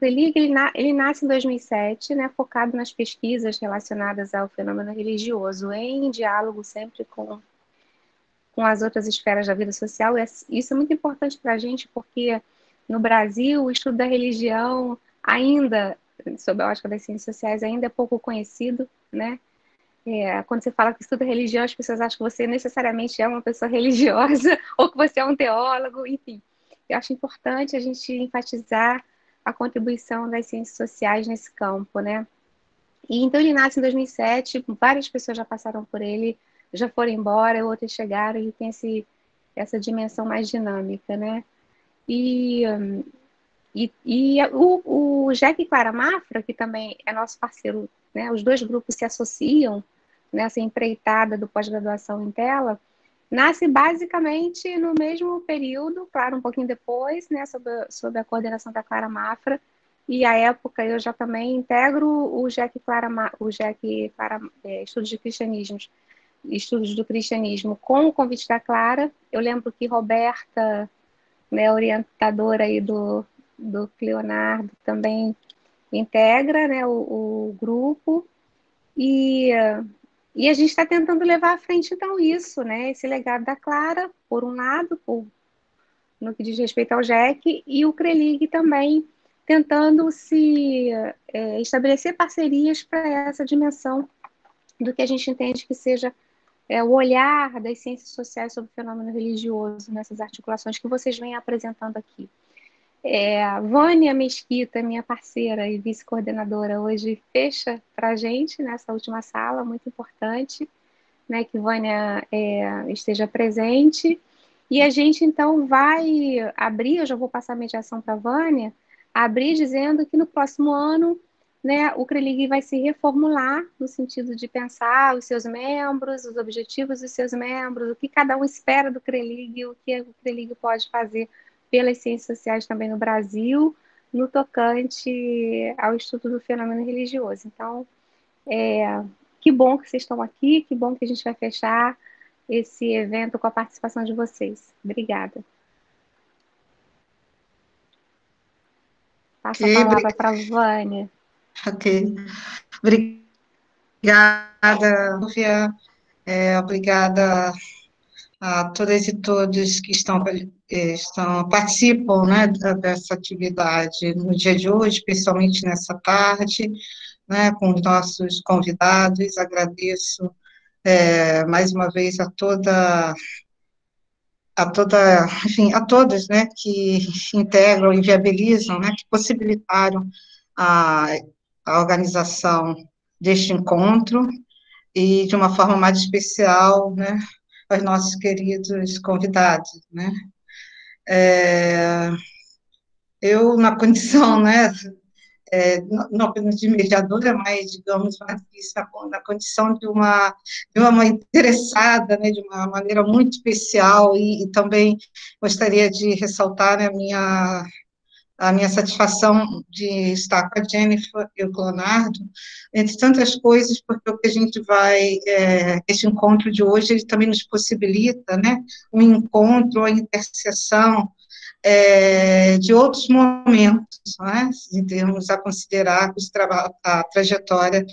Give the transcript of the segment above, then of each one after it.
CRELIG, ele nasce em 2007, né, focado nas pesquisas relacionadas ao fenômeno religioso, em diálogo sempre com as outras esferas da vida social. Isso é muito importante para a gente, porque no Brasil o estudo da religião ainda, sob a ótica das ciências sociais, ainda é pouco conhecido, né? Quando você fala que estuda religião, as pessoas acham que você necessariamente é uma pessoa religiosa ou que você é um teólogo, enfim. Eu acho importante a gente enfatizar a contribuição das ciências sociais nesse campo, né? E então ele nasce em 2007, várias pessoas já passaram por ele, já foram embora, outras chegaram e tem essa dimensão mais dinâmica, né? E, o Jack e Clara Mafra, que também é nosso parceiro, né? Os dois grupos se associam nessa empreitada do pós-graduação em tela, nasce basicamente no mesmo período, claro, um pouquinho depois, né, sob a coordenação da Clara Mafra, e à época eu já também integro Estudos de Cristianismos, Estudos do Cristianismo, com o convite da Clara. Eu lembro que Roberta, né, orientadora aí do Leonardo, também integra, né, o grupo, e e a gente está tentando levar à frente, então, isso, né? Esse legado da Clara, por um lado, no que diz respeito ao JEC, e o CRELIG também tentando estabelecer parcerias para essa dimensão do que a gente entende que seja o olhar das ciências sociais sobre o fenômeno religioso, nessas articulações que vocês vêm apresentando aqui. A Vânia Mesquita, minha parceira e vice-coordenadora, hoje fecha para a gente nessa última sala, muito importante, né, que Vânia esteja presente. E a gente, então, vai abrir, eu já vou passar a mediação para a Vânia, abrir dizendo que no próximo ano, né, o CRELIG vai se reformular no sentido de pensar os seus membros, os objetivos dos seus membros, o que cada um espera do CRELIG, o que o CRELIG pode fazer pelas ciências sociais também no Brasil, no tocante ao estudo do fenômeno religioso. Então, que bom que vocês estão aqui, que bom que a gente vai fechar esse evento com a participação de vocês. Obrigada. Passo a Ok, palavra para a Vânia. ok. Obrigada, Lúcia. Obrigada a todas e todos que participam, né, dessa atividade no dia de hoje, especialmente nessa tarde, né, com os nossos convidados. Agradeço mais uma vez enfim, a todos, né, que integram e viabilizam, né, que possibilitaram a, a organização deste encontro, e de uma forma mais especial, né, aos nossos queridos convidados, né. Eu, na condição, né, não apenas de mediadora, mas, digamos, na condição de uma mãe interessada, né, de uma maneira muito especial, e também gostaria de ressaltar, né, a minha satisfação de estar com a Jennifer e o Leonardo, entre tantas coisas, porque o que a gente esse encontro de hoje, ele também nos possibilita, né, um encontro, a interseção de outros momentos, né, em termos a considerar a trajetória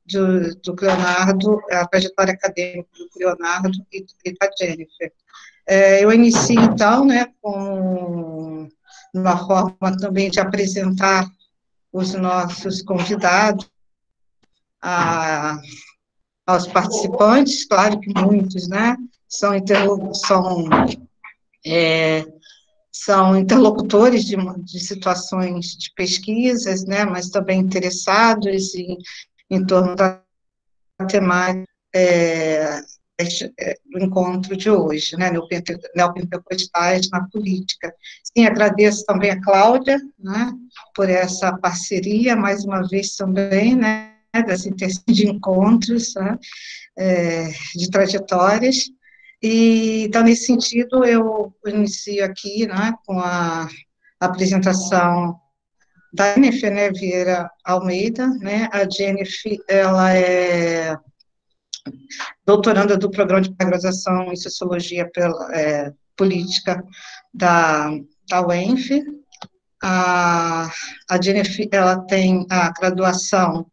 do Leonardo, a trajetória acadêmica do Leonardo e da Jennifer. Eu inicio, então, né, com uma forma também de apresentar os nossos convidados aos participantes, claro que muitos, né, é, são interlocutores de situações de pesquisas, né, mas também interessados em torno da temática do encontro de hoje, né, neopentecostais na política. Sim, agradeço também a Cláudia, né, por essa parceria, mais uma vez também, né, dessa intenção de encontros, né, de trajetórias. E, então, nesse sentido, eu inicio aqui, né, com a apresentação da Jennifer, né, Vieira Almeida, né. A Jennifer, ela é doutoranda do programa de pós-graduação em Sociologia Política da UENF, a Jennifer, ela tem a graduação,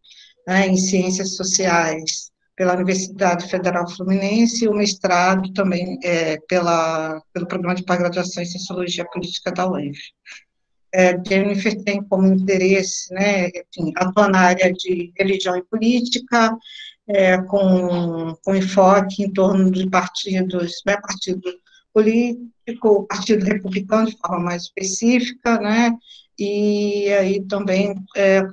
né, em Ciências Sociais pela Universidade Federal Fluminense e o mestrado também pelo Programa de Pós-Graduação em Sociologia Política da UENF. Jennifer tem como interesse, né, enfim, atuar na área de religião e política, com enfoque em torno de partidos, né, partido político, partido republicano de forma mais específica, né, e aí também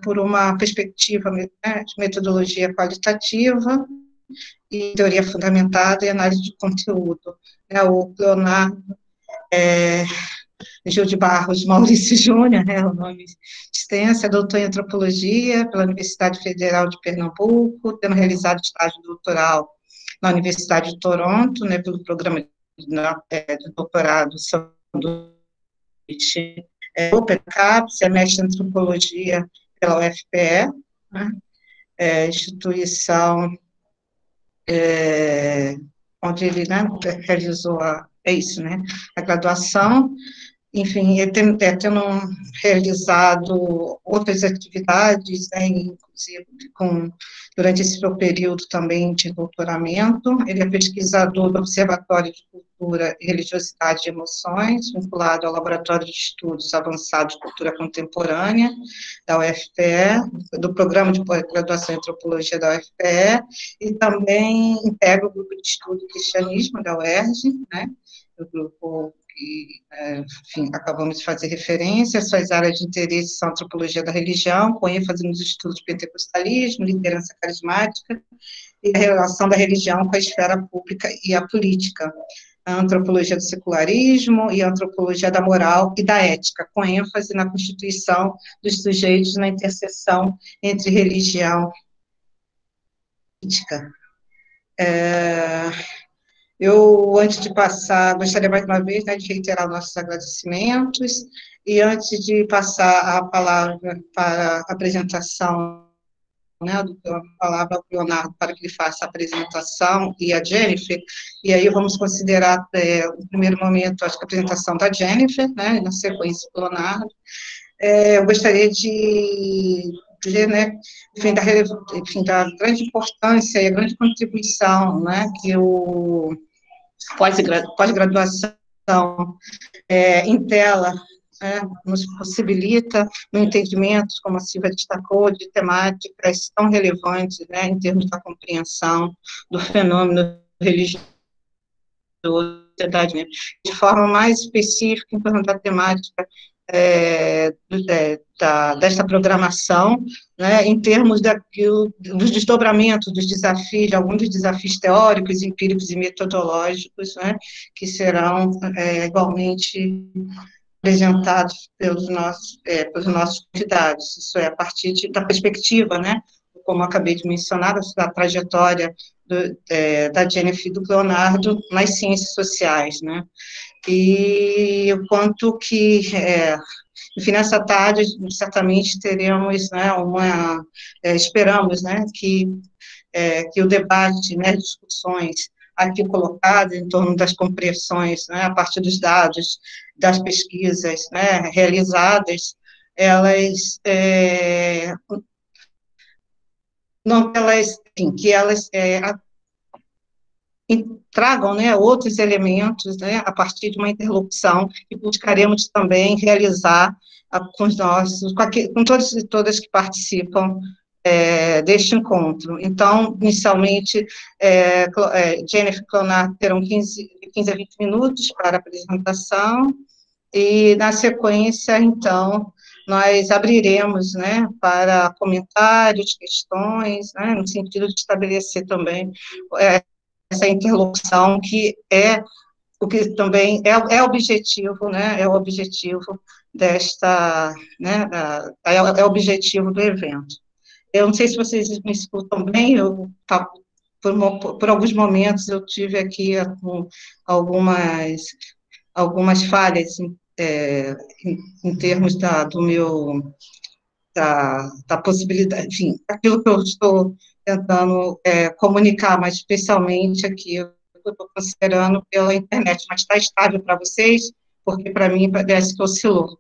por uma perspectiva, né, de metodologia qualitativa e teoria fundamentada e análise de conteúdo. O Leonardo Gil de Barros Maurício Júnior, né, o nome extenso, é doutor em antropologia pela Universidade Federal de Pernambuco, tendo realizado estágio doutoral na Universidade de Toronto, né, pelo programa de doutorado sanduíche OpenCaps, é mestre em antropologia pela UFPE, né, instituição onde ele, né, realizou a graduação. Enfim, tendo realizado outras atividades, né, inclusive durante esse seu período também de doutoramento. Ele é pesquisador do Observatório de Cultura e Religiosidade e Emoções, vinculado ao Laboratório de Estudos Avançados de Cultura Contemporânea, da UFPE, do Programa de Pós-Graduação em Antropologia da UFPE, e também integra o Grupo de Estudo Cristianismo da UERJ, né, o grupo que, enfim, acabamos de fazer referência. Suas áreas de interesse são antropologia da religião, com ênfase nos estudos de pentecostalismo, liderança carismática e a relação da religião com a esfera pública e a política, a antropologia do secularismo e a antropologia da moral e da ética, com ênfase na constituição dos sujeitos na interseção entre religião e política. Eu, antes de passar, gostaria mais uma vez, né, de reiterar nossos agradecimentos, e antes de passar a palavra para a apresentação, né, a palavra ao Leonardo para que ele faça a apresentação, e a Jennifer, e aí vamos considerar, no primeiro momento, acho que a apresentação da Jennifer, né, na sequência do Leonardo. Eu gostaria de dizer, né, enfim, da grande importância e a grande contribuição, né, que o pós-graduação em tela nos possibilita no entendimento, como a Silvia destacou, de temáticas tão relevantes, né, em termos da compreensão do fenômeno religioso, de forma mais específica em torno da temática desta programação, né, em termos dos desdobramentos, dos desafios, de alguns dos desafios teóricos, empíricos e metodológicos, né, que serão igualmente apresentados pelos nossos convidados. Isso é a partir da perspectiva, né, como acabei de mencionar, da trajetória da Jennifer e do Leonardo nas ciências sociais, né, e o quanto que, enfim, nessa tarde, certamente teremos, né, esperamos, né, que o debate, né, discussões aqui colocadas em torno das compreensões, né, a partir dos dados, das pesquisas, né, realizadas, elas, não, elas, enfim, que elas tragam, né, outros elementos, né, a partir de uma interlocução que buscaremos também realizar com todos e todas que participam deste encontro. Então, inicialmente, Jennifer e Leonardo terão 15 a 20 minutos para a apresentação, e, na sequência, então, nós abriremos, né, para comentários, questões, né, no sentido de estabelecer também essa interlocução, que é o que também é objetivo, né, é o objetivo desta, né, é o objetivo do evento. Eu não sei se vocês me escutam bem, por alguns momentos eu tive aqui algumas falhas em termos da possibilidade, enfim, aquilo que eu estou tentando comunicar, mas especialmente aqui, eu estou considerando pela internet, mas está estável para vocês? Porque para mim parece que oscilou.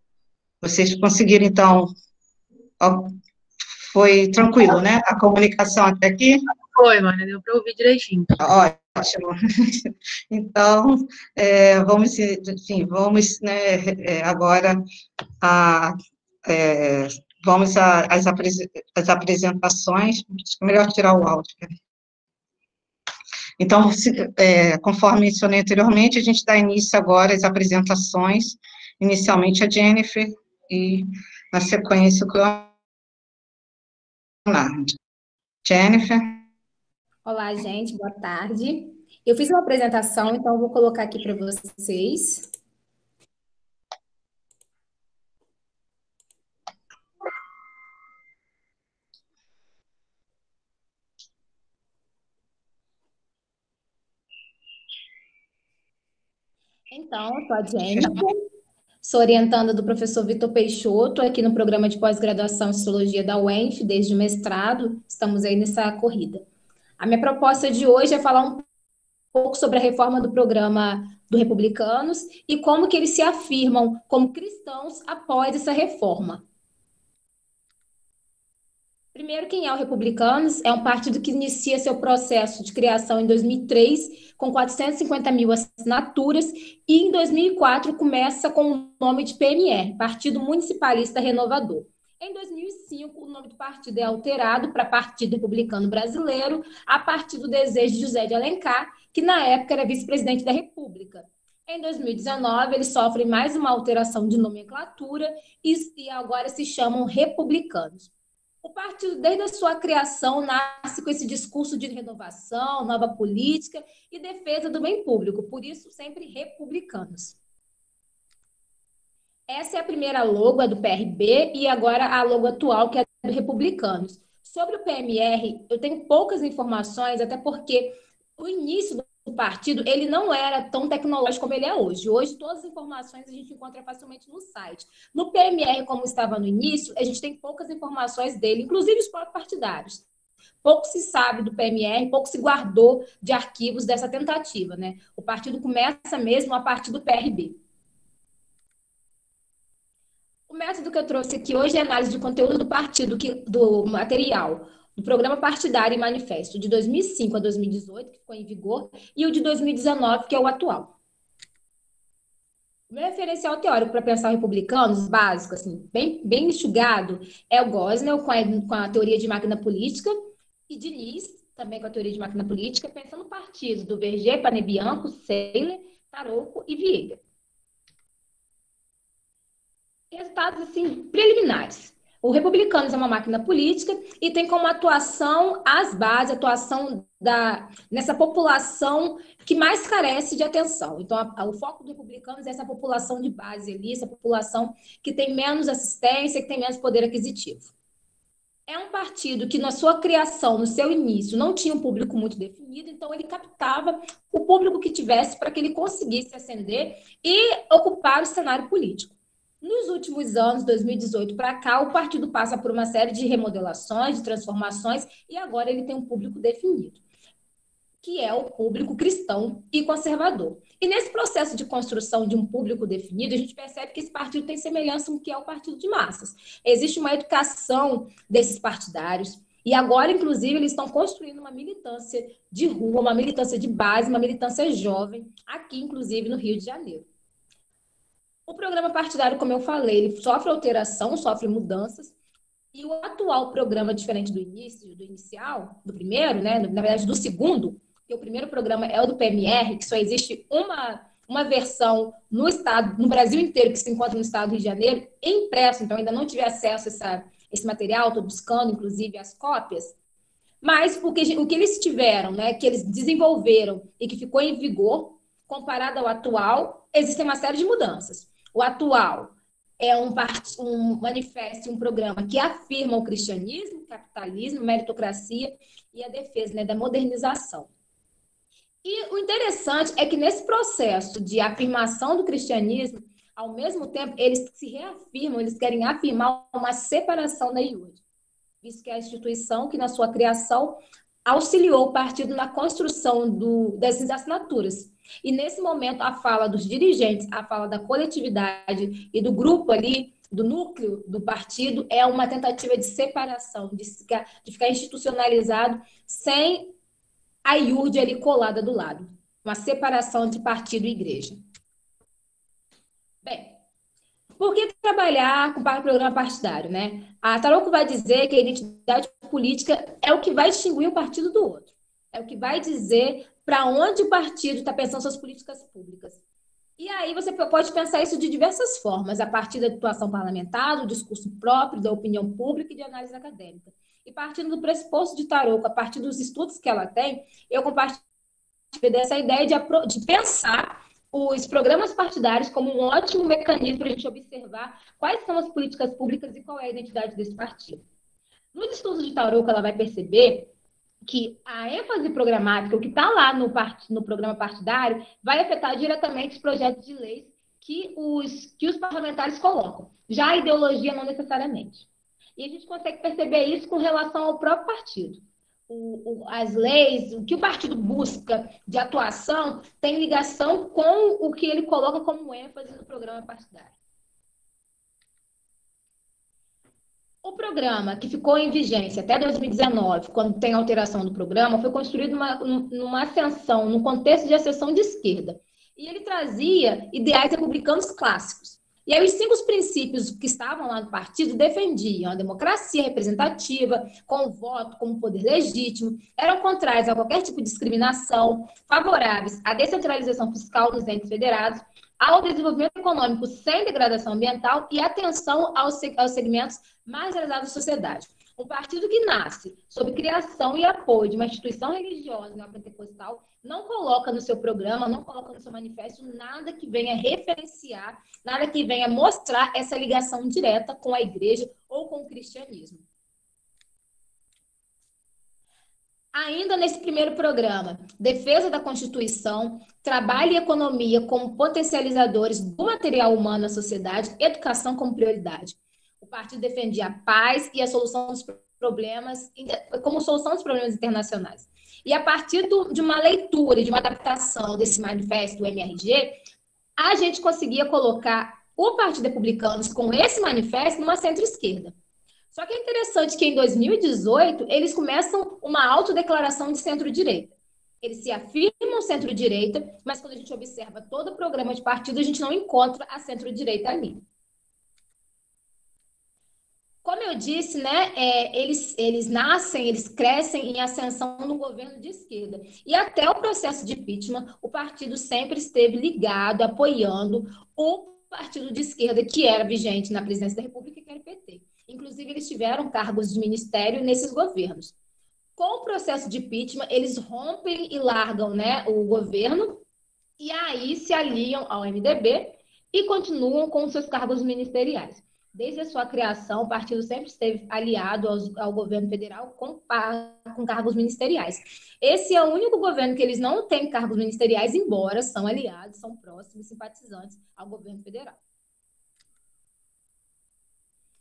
Vocês conseguiram, então, ó, foi tranquilo, né? A comunicação até aqui? Foi, mano, deu para ouvir direitinho. Ótimo. Então, enfim, vamos, né, agora a, vamos às apresentações. Melhor tirar o áudio. Então, conforme mencionei anteriormente, a gente dá início agora às apresentações, inicialmente a Jennifer e, na sequência, o Leonardo. Jennifer? Olá, gente, boa tarde. Eu fiz uma apresentação, então eu vou colocar aqui para vocês. Então, eu sou a Jennifer, sou orientanda do professor Vitor Peixoto, aqui no programa de pós-graduação em Sociologia da UENF, desde o mestrado, estamos aí nessa corrida. A minha proposta de hoje é falar um pouco sobre a reforma do programa do Republicanos e como que eles se afirmam como cristãos após essa reforma. Primeiro, quem é o Republicanos? É um partido que inicia seu processo de criação em 2003, com 450 mil assinaturas, e em 2004 começa com o nome de PMR, Partido Municipalista Renovador. Em 2005, o nome do partido é alterado para Partido Republicano Brasileiro, a partir do desejo de José de Alencar, que na época era vice-presidente da República. Em 2019, eles sofrem mais uma alteração de nomenclatura e agora se chamam Republicanos. O partido, desde a sua criação, nasce com esse discurso de renovação, nova política e defesa do bem público, por isso sempre republicanos. Essa é a primeira logo, a do PRB, e agora a logo atual, que é do Republicanos. Sobre o PMR, eu tenho poucas informações, até porque o início do partido, ele não era tão tecnológico como ele é hoje. Hoje, todas as informações a gente encontra facilmente no site. No PMR, como estava no início, a gente tem poucas informações dele, inclusive os próprios partidários. Pouco se sabe do PMR, pouco se guardou de arquivos dessa tentativa, né? O partido começa mesmo a partir do PRB. O método que eu trouxe aqui hoje é a análise de conteúdo do partido, do material, do Programa Partidário e Manifesto, de 2005 a 2018, que ficou em vigor, e o de 2019, que é o atual. O meu referencial teórico para pensar republicanos, básico, assim, bem enxugado, é o Gosnell, com a teoria de máquina política, e Diniz, também com a teoria de máquina política, pensando no partido do Verger, Panebianco, Seiler, Tarouco e Vieira. Resultados, assim, preliminares. O Republicanos é uma máquina política e tem como atuação as bases, nessa população que mais carece de atenção. Então, o foco do Republicanos é essa população de base ali, essa população que tem menos assistência, que tem menos poder aquisitivo. É um partido que, na sua criação, no seu início, não tinha um público muito definido, então ele captava o público que tivesse para que ele conseguisse ascender e ocupar o cenário político. Nos últimos anos, 2018 para cá, o partido passa por uma série de remodelações, de transformações, e agora ele tem um público definido, que é o público cristão e conservador. E nesse processo de construção de um público definido, a gente percebe que esse partido tem semelhança com o que é o partido de massas. Existe uma educação desses partidários, e agora, inclusive, eles estão construindo uma militância de rua, uma militância de base, uma militância jovem, aqui, inclusive, no Rio de Janeiro. O programa partidário, como eu falei, ele sofre alteração, sofre mudanças, e o atual programa, diferente do inicial, do primeiro, né, na verdade do segundo, porque o primeiro programa é o do PMR, que só existe uma versão no Brasil inteiro, que se encontra no estado do Rio de Janeiro, impresso, então ainda não tive acesso a esse material, estou buscando, inclusive, as cópias, mas o que eles tiveram, né, que eles desenvolveram e que ficou em vigor, comparado ao atual, existem uma série de mudanças. O atual é um manifesto, um programa que afirma o cristianismo, o capitalismo, a meritocracia e a defesa, né, da modernização. E o interessante é que nesse processo de afirmação do cristianismo, ao mesmo tempo, eles se reafirmam, eles querem afirmar uma separação da IUD, visto que é a instituição que, na sua criação, auxiliou o partido na construção dessas assinaturas. E, nesse momento, a fala dos dirigentes, a fala da coletividade e do grupo ali, do núcleo do partido é uma tentativa de separação, de ficar institucionalizado sem a iurde ali colada do lado. Uma separação entre partido e igreja. Bem, por que trabalhar com o programa partidário, né? A Tarouco vai dizer que a identidade política é o que vai distinguir um partido do outro. É o que vai dizer para onde o partido está pensando suas políticas públicas. E aí você pode pensar isso de diversas formas, a partir da atuação parlamentar, do discurso próprio, da opinião pública e de análise acadêmica. E partindo do pressuposto de Tarouco, a partir dos estudos que ela tem, eu compartilho dessa ideia de pensar os programas partidários como um ótimo mecanismo para a gente observar quais são as políticas públicas e qual é a identidade desse partido. Nos estudos de Tarouco, ela vai perceber que a ênfase programática, o que está lá no programa partidário, vai afetar diretamente os projetos de leis que os parlamentares colocam. Já a ideologia, não necessariamente. E a gente consegue perceber isso com relação ao próprio partido. As leis, o que o partido busca de atuação, tem ligação com o que ele coloca como ênfase no programa partidário. O programa, que ficou em vigência até 2019, quando tem alteração do programa, foi construído numa ascensão, num contexto de ascensão de esquerda. E ele trazia ideais republicanos clássicos. E aí os 5 princípios que estavam lá no partido defendiam a democracia representativa, com o voto como poder legítimo, eram contrários a qualquer tipo de discriminação, favoráveis à descentralização fiscal nos entes federados, ao desenvolvimento econômico sem degradação ambiental e atenção aos segmentos marginalizados da sociedade. Um partido que nasce sob criação e apoio de uma instituição religiosa neopentecostal não coloca no seu programa, não coloca no seu manifesto nada que venha referenciar, nada que venha mostrar essa ligação direta com a igreja ou com o cristianismo. Ainda nesse primeiro programa, defesa da Constituição, trabalho e economia como potencializadores do material humano na sociedade, educação como prioridade. O partido defendia a paz e a solução dos problemas, como solução dos problemas internacionais. E a partir de uma leitura e de uma adaptação desse manifesto do MRG, a gente conseguia colocar o Partido Republicano com esse manifesto numa centro-esquerda. Só que é interessante que em 2018 eles começam uma autodeclaração de centro-direita. Eles se afirmam centro-direita, mas quando a gente observa todo o programa de partido, a gente não encontra a centro-direita ali. Como eu disse, né, eles nascem, eles crescem em ascensão no governo de esquerda. E até o processo de impeachment, o partido sempre esteve ligado, apoiando o partido de esquerda que era vigente na presidência da República, que era o PT. Inclusive, eles tiveram cargos de ministério nesses governos. Com o processo de impeachment, eles rompem e largam, né, o governo e aí se aliam ao MDB e continuam com seus cargos ministeriais. Desde a sua criação, o partido sempre esteve aliado ao governo federal com cargos ministeriais. Esse é o único governo que eles não têm cargos ministeriais, embora são aliados, são próximos, simpatizantes ao governo federal.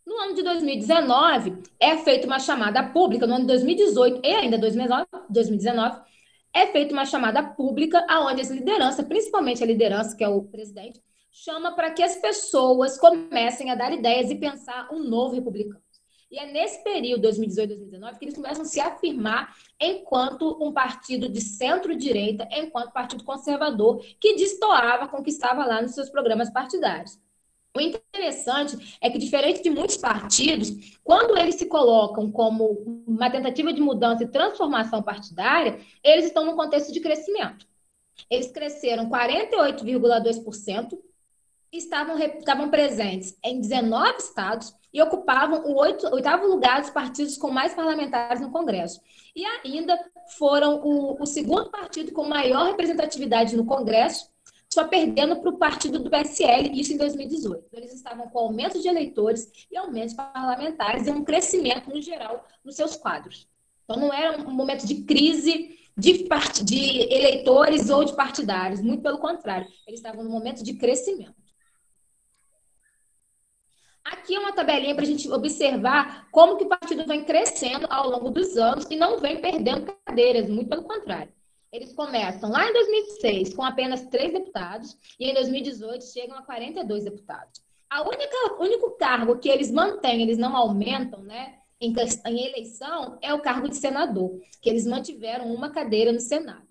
No ano de 2019, é feita uma chamada pública, no ano de 2018 e ainda 2019, é feita uma chamada pública onde as lideranças, principalmente a liderança, que é o presidente, chama para que as pessoas comecem a dar ideias e pensar um novo republicano. E é nesse período, 2018 e 2019, que eles começam a se afirmar enquanto um partido de centro-direita, enquanto partido conservador, que destoava com o que estava lá nos seus programas partidários. O interessante é que, diferente de muitos partidos, quando eles se colocam como uma tentativa de mudança e transformação partidária, eles estão num contexto de crescimento. Eles cresceram 48,2%, estavam presentes em 19 estados e ocupavam o 8º lugar dos partidos com mais parlamentares no Congresso. E ainda foram o segundo partido com maior representatividade no Congresso, só perdendo para o partido do PSL, isso em 2018. Eles estavam com aumento de eleitores e aumento de parlamentares e um crescimento, no geral, nos seus quadros. Então, não era um momento de crise de eleitores ou de partidários, muito pelo contrário. Eles estavam num momento de crescimento. Aqui é uma tabelinha para a gente observar como que o partido vem crescendo ao longo dos anos e não vem perdendo cadeiras, muito pelo contrário. Eles começam lá em 2006 com apenas 3 deputados e em 2018 chegam a 42 deputados. O único cargo que eles mantêm, eles não aumentam, né, em eleição, é o cargo de senador, que eles mantiveram uma cadeira no Senado.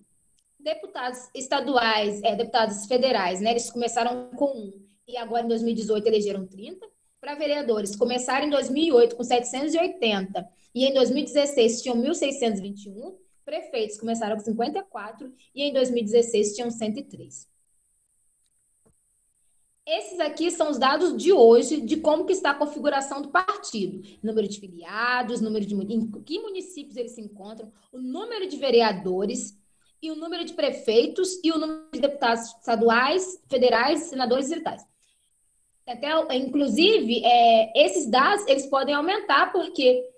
Deputados estaduais, deputados federais, né, eles começaram com 1 e agora em 2018 elegeram 30. Para vereadores, começaram em 2008 com 780 e em 2016 tinham 1.621. Prefeitos começaram com 54 e em 2016 tinham 103. Esses aqui são os dados de hoje de como que está a configuração do partido. Número de filiados, em que municípios eles se encontram, o número de vereadores e o número de prefeitos e o número de deputados estaduais, federais, senadores e distritais. Inclusive, esses dados eles podem aumentar porque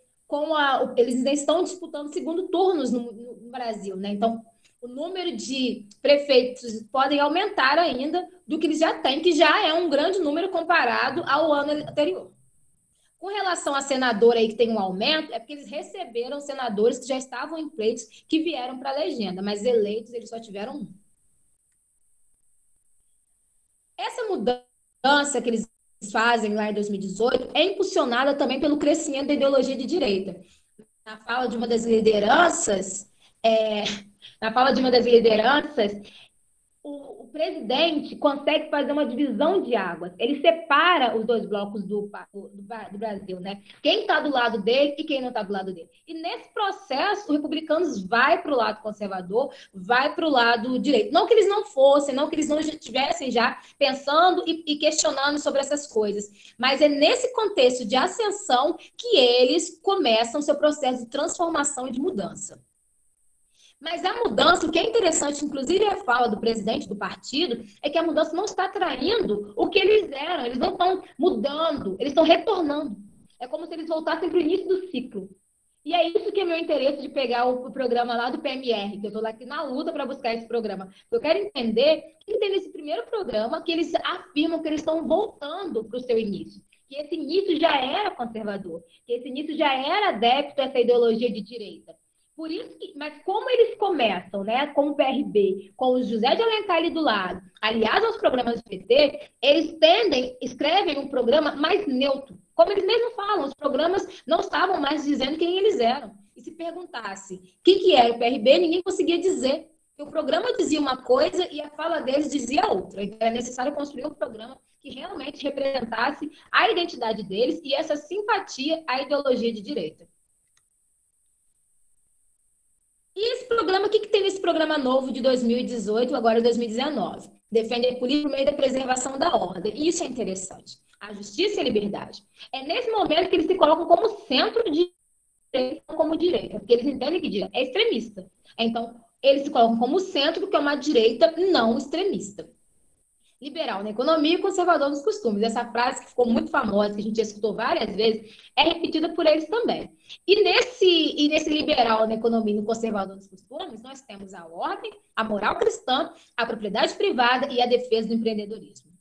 eles ainda estão disputando segundo turnos no Brasil, né? Então, o número de prefeitos podem aumentar ainda do que eles já têm, que já é um grande número comparado ao ano anterior. Com relação a senador aí que tem um aumento, é porque eles receberam senadores que já estavam em pleitos que vieram para a legenda, mas eleitos eles só tiveram 1. Essa mudança que eles fazem lá em 2018 é impulsionada também pelo crescimento da ideologia de direita. Na fala de uma das lideranças, o presidente consegue fazer uma divisão de águas. Ele separa os dois blocos do Brasil, né? Quem está do lado dele e quem não está do lado dele. E nesse processo, os republicanos vai para o lado conservador, vai para o lado direito. Não que eles não fossem, não que eles não estivessem já pensando e questionando sobre essas coisas, mas é nesse contexto de ascensão que eles começam seu processo de transformação e de mudança. Mas a mudança, o que é interessante, inclusive a fala do presidente do partido, é que a mudança não está traindo o que eles eram. Eles não estão mudando, eles estão retornando. É como se eles voltassem para o início do ciclo. E é isso que é meu interesse de pegar o programa lá do PMR, que eu estou aqui na luta para buscar esse programa. Eu quero entender que tem nesse primeiro programa que eles afirmam que eles estão voltando para o seu início. Que esse início já era conservador, que esse início já era adepto a essa ideologia de direita. Por isso mas como eles começam, né, com o PRB, com o José de Alencar ali do lado, aliás aos programas do PT, eles escrevem um programa mais neutro. Como eles mesmos falam, os programas não estavam mais dizendo quem eles eram. E se perguntasse quem que era o PRB, ninguém conseguia dizer. O programa dizia uma coisa e a fala deles dizia outra. Então, é necessário construir um programa que realmente representasse a identidade deles e essa simpatia à ideologia de direita. E esse programa, o que tem nesse programa novo de 2018, agora 2019? Defender a política por meio da preservação da ordem. E isso é interessante. A justiça e a liberdade. É nesse momento que eles se colocam como centro de direita, não como direita, porque eles entendem que direita é extremista. Então, eles se colocam como centro, porque é uma direita não extremista. Liberal na economia e conservador nos costumes. Essa frase que ficou muito famosa, que a gente já escutou várias vezes, é repetida por eles também. E nesse liberal na economia e no conservador nos costumes, nós temos a ordem, a moral cristã, a propriedade privada e a defesa do empreendedorismo.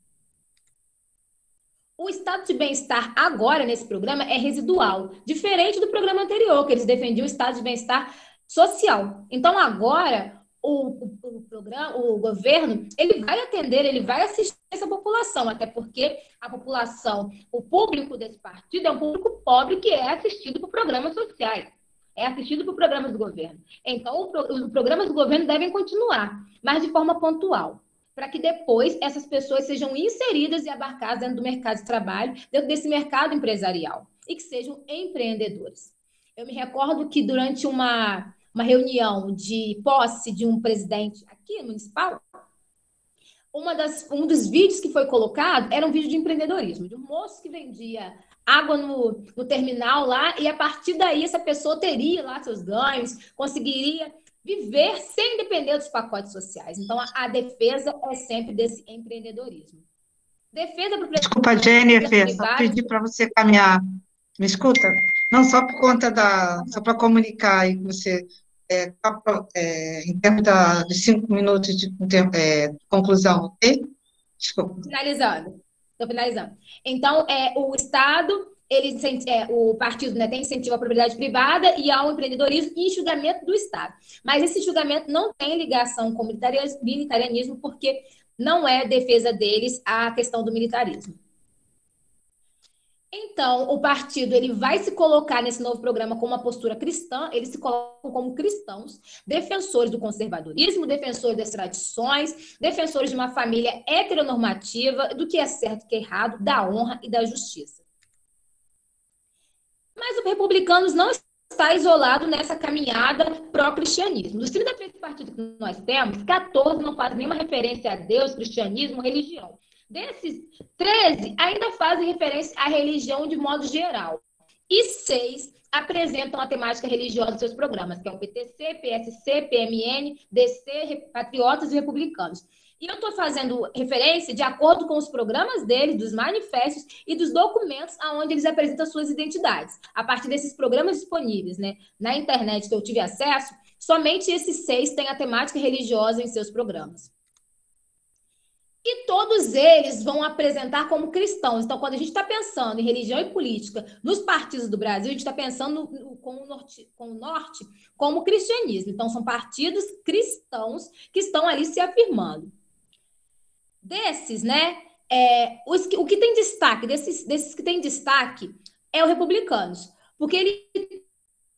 O estado de bem-estar agora, nesse programa, é residual, diferente do programa anterior, que eles defendiam o estado de bem-estar social. Então, agora, o governo, ele vai atender, ele vai assistir essa população, até porque a população, o público desse partido é um público pobre que é assistido por programas sociais, é assistido por programas do governo. Então, os programas do governo devem continuar, mas de forma pontual, para que depois essas pessoas sejam inseridas e abarcadas dentro do mercado de trabalho, dentro desse mercado empresarial, e que sejam empreendedores. Eu me recordo que durante uma reunião de posse de um presidente aqui, municipal, um dos vídeos que foi colocado era um vídeo de empreendedorismo, de um moço que vendia água no terminal lá, e a partir daí essa pessoa teria lá seus ganhos, conseguiria viver sem depender dos pacotes sociais. Então, a defesa é sempre desse empreendedorismo. Defesa para o Desculpa, Jennifer, só pedir para você caminhar. Me escuta? Não, só por conta só para comunicar aí que você, em termos de 5 minutos de conclusão, ok? Desculpa. Estou finalizando. Então, o Estado, o partido, né, tem incentivo à propriedade privada e ao empreendedorismo e enxugamento do Estado. Mas esse enxugamento não tem ligação com o militarismo, porque não é defesa deles a questão do militarismo. Então, o partido ele vai se colocar nesse novo programa com uma postura cristã, eles se colocam como cristãos, defensores do conservadorismo, defensores das tradições, defensores de uma família heteronormativa, do que é certo e que é errado, da honra e da justiça. Mas o Republicanos não está isolado nessa caminhada pró-cristianismo. Dos 33 partidos que nós temos, 14 não fazem nenhuma referência a Deus, cristianismo, religião. Desses, 13 ainda fazem referência à religião de modo geral. E 6 apresentam a temática religiosa dos seus programas, que é o PTC, PSC, PMN, DC, Patriotas e Republicanos. E eu estou fazendo referência de acordo com os programas deles, dos manifestos e dos documentos onde eles apresentam suas identidades. A partir desses programas disponíveis, né, na internet que eu tive acesso, somente esses 6 têm a temática religiosa em seus programas. E todos eles vão apresentar como cristãos. Então, quando a gente está pensando em religião e política nos partidos do Brasil, a gente está pensando com o norte como cristianismo. Então, são partidos cristãos que estão ali se afirmando. Desses, né, o que tem destaque, desses que tem destaque, é o Republicanos, porque ele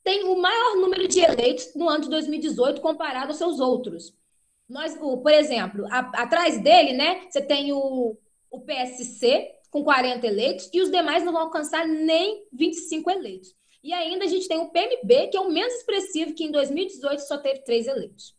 tem o maior número de eleitos no ano de 2018 comparado aos seus outros. Por exemplo, atrás dele, né, você tem o PSC com 40 eleitos e os demais não vão alcançar nem 25 eleitos. E ainda a gente tem o PMB, que é o menos expressivo, que em 2018 só teve 3 eleitos.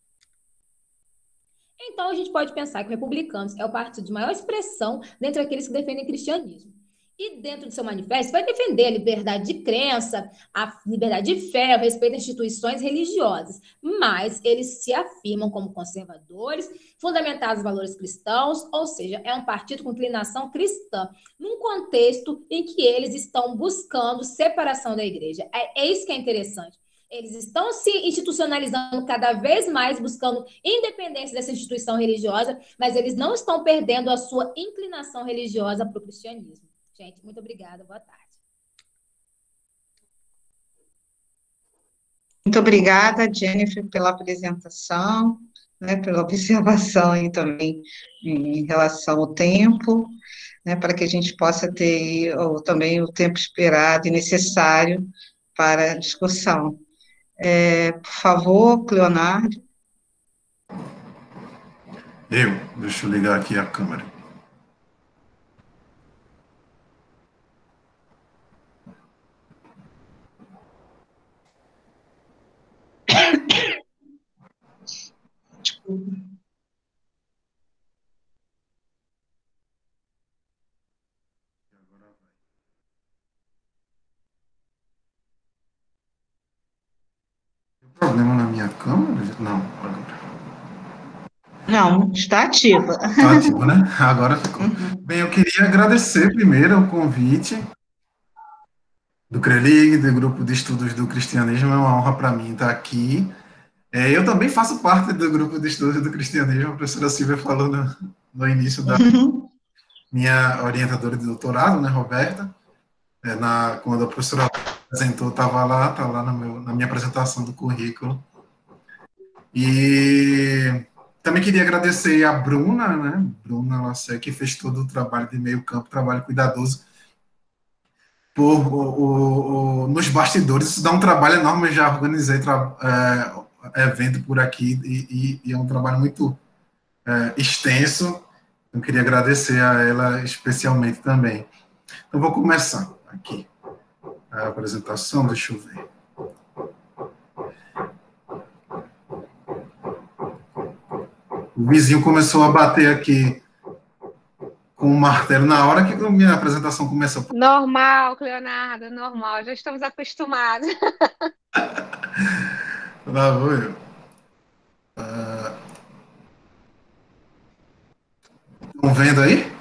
Então, a gente pode pensar que o Republicanos é o partido de maior expressão dentre aqueles que defendem o cristianismo. E dentro do seu manifesto vai defender a liberdade de crença, a liberdade de fé, o respeito às instituições religiosas, mas eles se afirmam como conservadores, fundamentados em valores cristãos, ou seja, é um partido com inclinação cristã, num contexto em que eles estão buscando separação da igreja. É isso que é interessante. Eles estão se institucionalizando cada vez mais, buscando independência dessa instituição religiosa, mas eles não estão perdendo a sua inclinação religiosa para o cristianismo. Gente, muito obrigada. Boa tarde. Muito obrigada, Jennifer, pela apresentação, né, pela observação e também em relação ao tempo, né, para que a gente possa ter também o tempo esperado e necessário para a discussão. Por favor, Leonardo. Deixa eu ligar aqui a câmera. Tem problema na minha câmera? Não, agora. Não, está ativa. Está ativa, né? Agora ficou. Bem, eu queria agradecer primeiro o convite do CRELIG, do Grupo de Estudos do Cristianismo. É uma honra para mim estar aqui. Eu também faço parte do Grupo de Estudos do Cristianismo. A professora Silvia falou no início da minha orientadora de doutorado, né, Roberta. Quando a professora apresentou, estava lá na minha apresentação do currículo. E também queria agradecer a Bruna, né, Bruna Lassé, que fez todo o trabalho de meio campo, trabalho cuidadoso, nos bastidores. Isso dá um trabalho enorme. Eu já organizei evento por aqui e é um trabalho muito extenso. Eu queria agradecer a ela especialmente também. Então, vou começar aqui a apresentação. Deixa eu ver. O vizinho começou a bater aqui com o martelo na hora que a minha apresentação começou. Normal, Leonardo, normal. Já estamos acostumados. Lá vou eu. Estão vendo aí?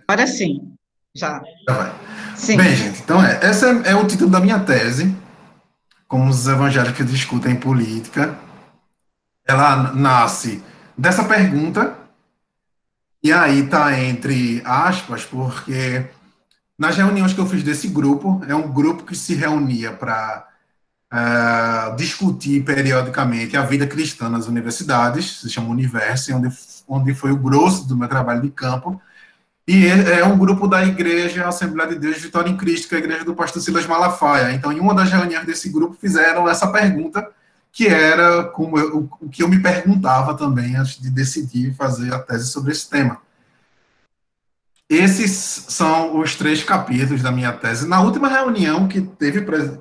Agora sim, já. Já vai. Sim. Bem, gente, então esse é o título da minha tese, Como os Evangélicos Discutem Política. Ela nasce dessa pergunta, e aí está entre aspas, porque nas reuniões que eu fiz desse grupo, é um grupo que se reunia para discutir periodicamente a vida cristã nas universidades, se chama Universo, onde onde foi o grosso do meu trabalho de campo, e é um grupo da Igreja Assembleia de Deus Vitória em Cristo, que é a igreja do pastor Silas Malafaia. Então, em uma das reuniões desse grupo, fizeram essa pergunta, que era o que eu me perguntava também antes de decidir fazer a tese sobre esse tema. Esses são os 3 capítulos da minha tese. Na última reunião que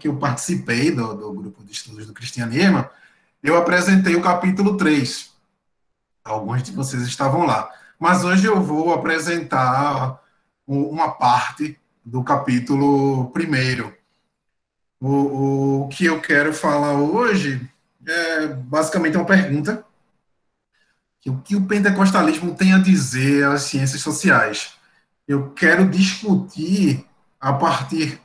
eu participei do grupo de estudos do cristianismo, eu apresentei o capítulo 3. Alguns de vocês estavam lá. Mas hoje eu vou apresentar uma parte do capítulo 1. O que eu quero falar hoje é basicamente uma pergunta: o que o pentecostalismo tem a dizer às ciências sociais? Eu quero discutir a partir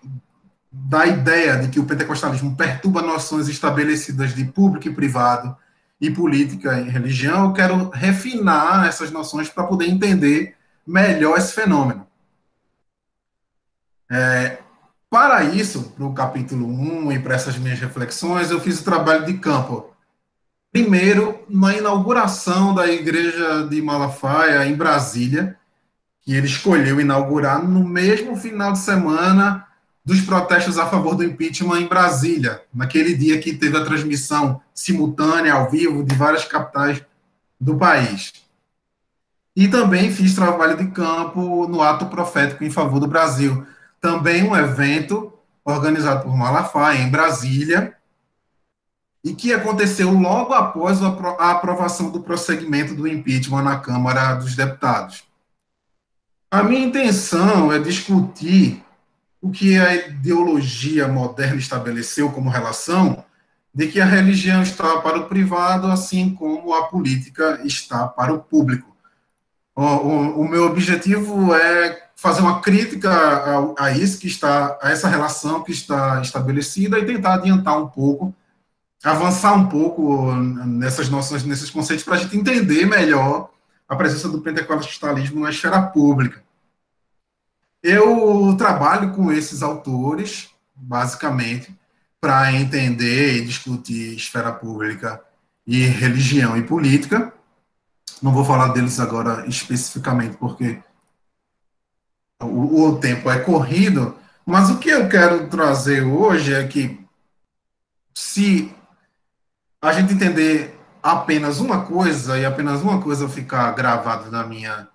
da ideia de que o pentecostalismo perturba noções estabelecidas de público e privado, e política e religião. Eu quero refinar essas noções para poder entender melhor esse fenômeno. Para isso, no capítulo 1 e para essas minhas reflexões, eu fiz o trabalho de campo. Primeiro, na inauguração da igreja de Malafaia, em Brasília, que ele escolheu inaugurar no mesmo final de semana dos protestos a favor do impeachment em Brasília, naquele dia que teve a transmissão simultânea, ao vivo, de várias capitais do país. E também fiz trabalho de campo no ato profético em favor do Brasil, também um evento organizado por Malafaia, em Brasília, e que aconteceu logo após a aprovação do prosseguimento do impeachment na Câmara dos Deputados. A minha intenção é discutir o que a ideologia moderna estabeleceu como relação de que a religião está para o privado, assim como a política está para o público. O meu objetivo é fazer uma crítica a isso a essa relação que está estabelecida, e tentar adiantar um pouco, avançar um pouco nessas noções, nesses conceitos, para a gente entender melhor a presença do pentecostalismo na esfera pública. Eu trabalho com esses autores, basicamente, para entender e discutir esfera pública e religião e política. Não vou falar deles agora especificamente, porque o tempo é corrido, mas o que eu quero trazer hoje é que, se a gente entender apenas uma coisa, e apenas uma coisa ficar gravada na minha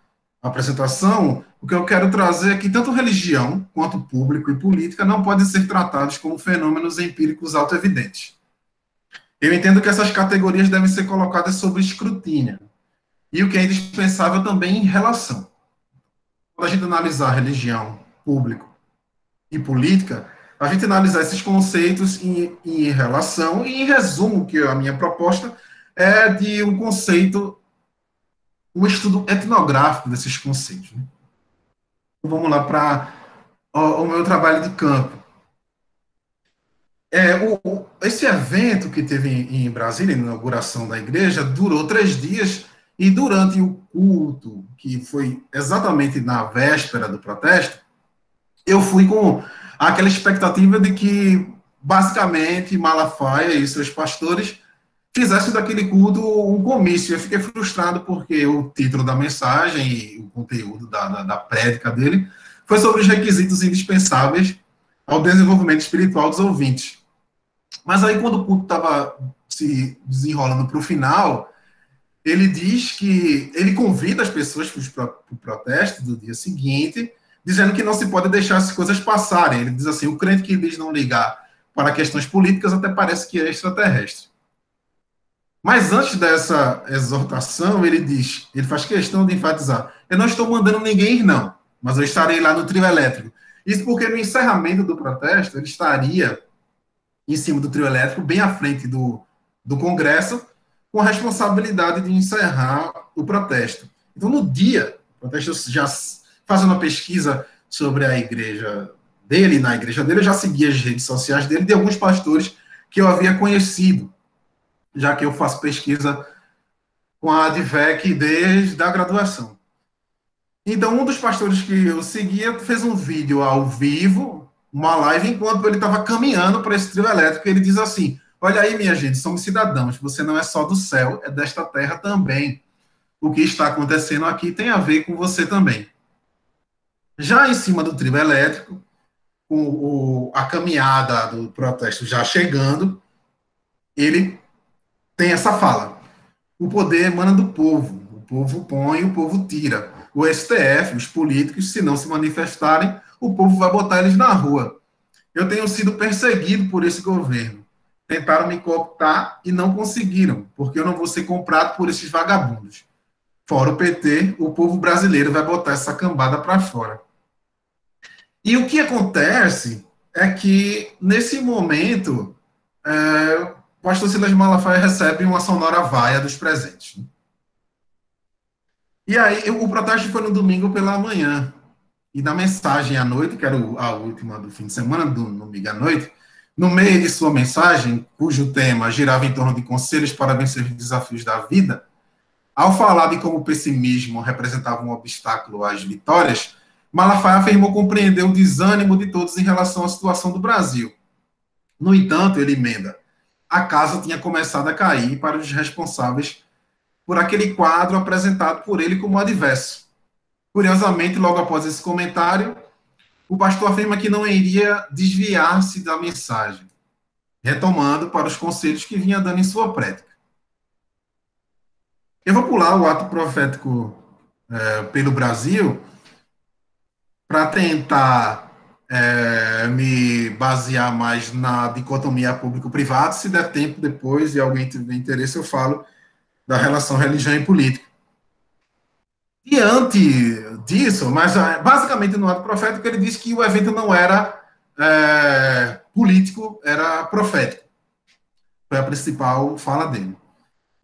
apresentação, o que eu quero trazer é que tanto religião, quanto público e política não podem ser tratados como fenômenos empíricos autoevidentes. Eu entendo que essas categorias devem ser colocadas sob escrutínio, e o que é indispensável também em relação. Quando a gente analisar religião, público e política, a gente analisar esses conceitos em relação, e em resumo, que a minha proposta é de um conceito, um estudo etnográfico desses conceitos, né? Vamos lá para o meu trabalho de campo. Esse evento que teve em Brasília, a inauguração da igreja, durou 3 dias, e durante o culto, que foi exatamente na véspera do protesto, eu fui com aquela expectativa de que, basicamente, Malafaia e seus pastores fizessem daquele culto um comício. Eu fiquei frustrado porque o título da mensagem e o conteúdo da prédica dele foi sobre os requisitos indispensáveis ao desenvolvimento espiritual dos ouvintes. Mas aí, quando o culto estava se desenrolando para o final, ele diz que ele convida as pessoas para o protesto do dia seguinte, dizendo que não se pode deixar as coisas passarem. Ele diz assim: o crente que diz não ligar para questões políticas até parece que é extraterrestre. Mas antes dessa exortação, ele faz questão de enfatizar: eu não estou mandando ninguém ir, não, mas eu estarei lá no trio elétrico. Isso porque no encerramento do protesto, ele estaria em cima do trio elétrico, bem à frente do Congresso, com a responsabilidade de encerrar o protesto. Então, no dia, o protesto, já fazendo uma pesquisa sobre a igreja dele, na igreja dele, eu já seguia as redes sociais dele, de alguns pastores que eu havia conhecido, já que eu faço pesquisa com a ADVEC desde a graduação. Então, um dos pastores que eu seguia fez um vídeo ao vivo, uma live, enquanto ele estava caminhando para esse trio elétrico. Ele diz assim: olha aí, minha gente, somos cidadãos, você não é só do céu, é desta terra também. o que está acontecendo aqui tem a ver com você também. Já em cima do trio elétrico, com a caminhada do protesto já chegando, ele tem essa fala: o poder emana do povo, o povo põe, o povo tira. O STF, os políticos, se não se manifestarem, o povo vai botar eles na rua. Eu tenho sido perseguido por esse governo. Tentaram me cooptar e não conseguiram, porque eu não vou ser comprado por esses vagabundos. Fora o PT, o povo brasileiro vai botar essa cambada para fora. E o que acontece é que, nesse momento, o pastor Silas Malafaia recebe uma sonora vaia dos presentes. E aí, o protesto foi no domingo pela manhã. E na mensagem à noite, que era a última do fim de semana, do domingo à noite, no meio de sua mensagem, cujo tema girava em torno de conselhos para vencer os desafios da vida, ao falar de como o pessimismo representava um obstáculo às vitórias, Malafaia afirmou compreender o desânimo de todos em relação à situação do Brasil. No entanto, ele emenda: a casa tinha começado a cair para os responsáveis por aquele quadro apresentado por ele como adverso. Curiosamente, logo após esse comentário, o pastor afirma que não iria desviar-se da mensagem, retomando para os conselhos que vinha dando em sua prédica. Eu vou pular o ato profético pelo Brasil para tentar me basear mais na dicotomia público-privado. Se der tempo depois e alguém tiver interesse, eu falo da relação religião e política. Diante disso, mas basicamente no ato profético, ele disse que o evento não era político, era profético. Foi a principal fala dele.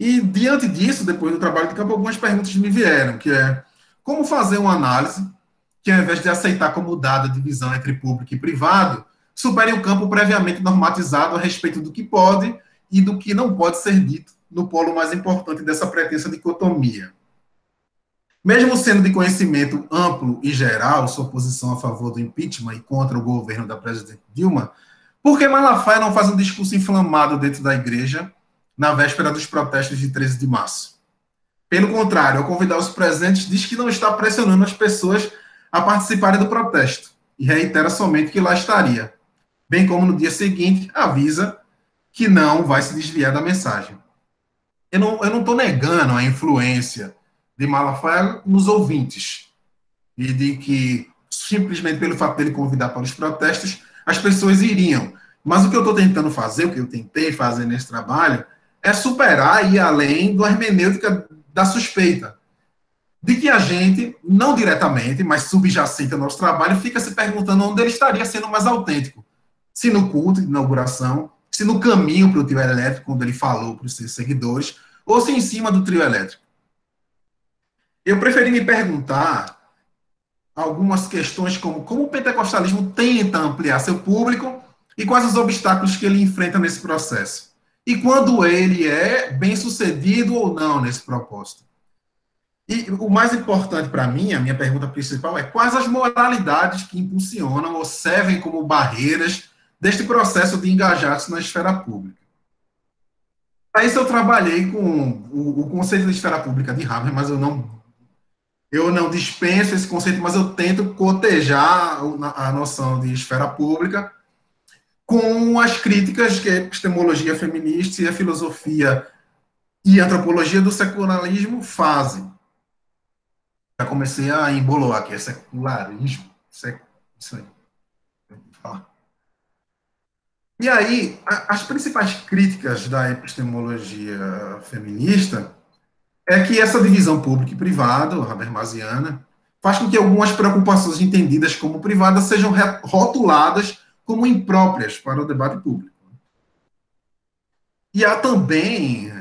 E diante disso, depois do trabalho de campo, algumas perguntas me vieram, que é: como fazer uma análise que, ao invés de aceitar como dada a divisão entre público e privado, supere o campo previamente normatizado a respeito do que pode e do que não pode ser dito no polo mais importante dessa pretensa dicotomia. Mesmo sendo de conhecimento amplo e geral sua posição a favor do impeachment e contra o governo da presidente Dilma, por que Malafaia não faz um discurso inflamado dentro da igreja na véspera dos protestos de 13 de março? Pelo contrário, ao convidar os presentes, diz que não está pressionando as pessoas a participarem do protesto e reitera somente que lá estaria, bem como no dia seguinte avisa que não vai se desviar da mensagem. Eu não estou negando a influência de Malafaia nos ouvintes e de que, simplesmente pelo fato dele convidar para os protestos, as pessoas iriam. Mas o que eu estou tentando fazer, o que eu tentei fazer nesse trabalho, é superar e ir além da hermenêutica da suspeita, de que a gente, não diretamente, mas subjacente ao nosso trabalho, fica se perguntando onde ele estaria sendo mais autêntico. Se no culto de inauguração, se no caminho para o trio elétrico, quando ele falou para os seus seguidores, ou se em cima do trio elétrico. Eu preferi me perguntar algumas questões como o pentecostalismo tenta ampliar seu público e quais os obstáculos que ele enfrenta nesse processo. E quando ele é bem-sucedido ou não nesse propósito. E o mais importante para mim, a minha pergunta principal é: quais as moralidades que impulsionam ou servem como barreiras deste processo de engajar-se na esfera pública? Para isso eu trabalhei com o conceito de esfera pública de Habermas, mas eu não dispenso esse conceito, mas eu tento cotejar a noção de esfera pública com as críticas que a epistemologia feminista e a filosofia e a antropologia do secularismo fazem. Já comecei a emboloar aqui, é secularismo, isso aí. E aí, as principais críticas da epistemologia feminista é que essa divisão público e privado, habermasiana, faz com que algumas preocupações entendidas como privadas sejam rotuladas como impróprias para o debate público. E há também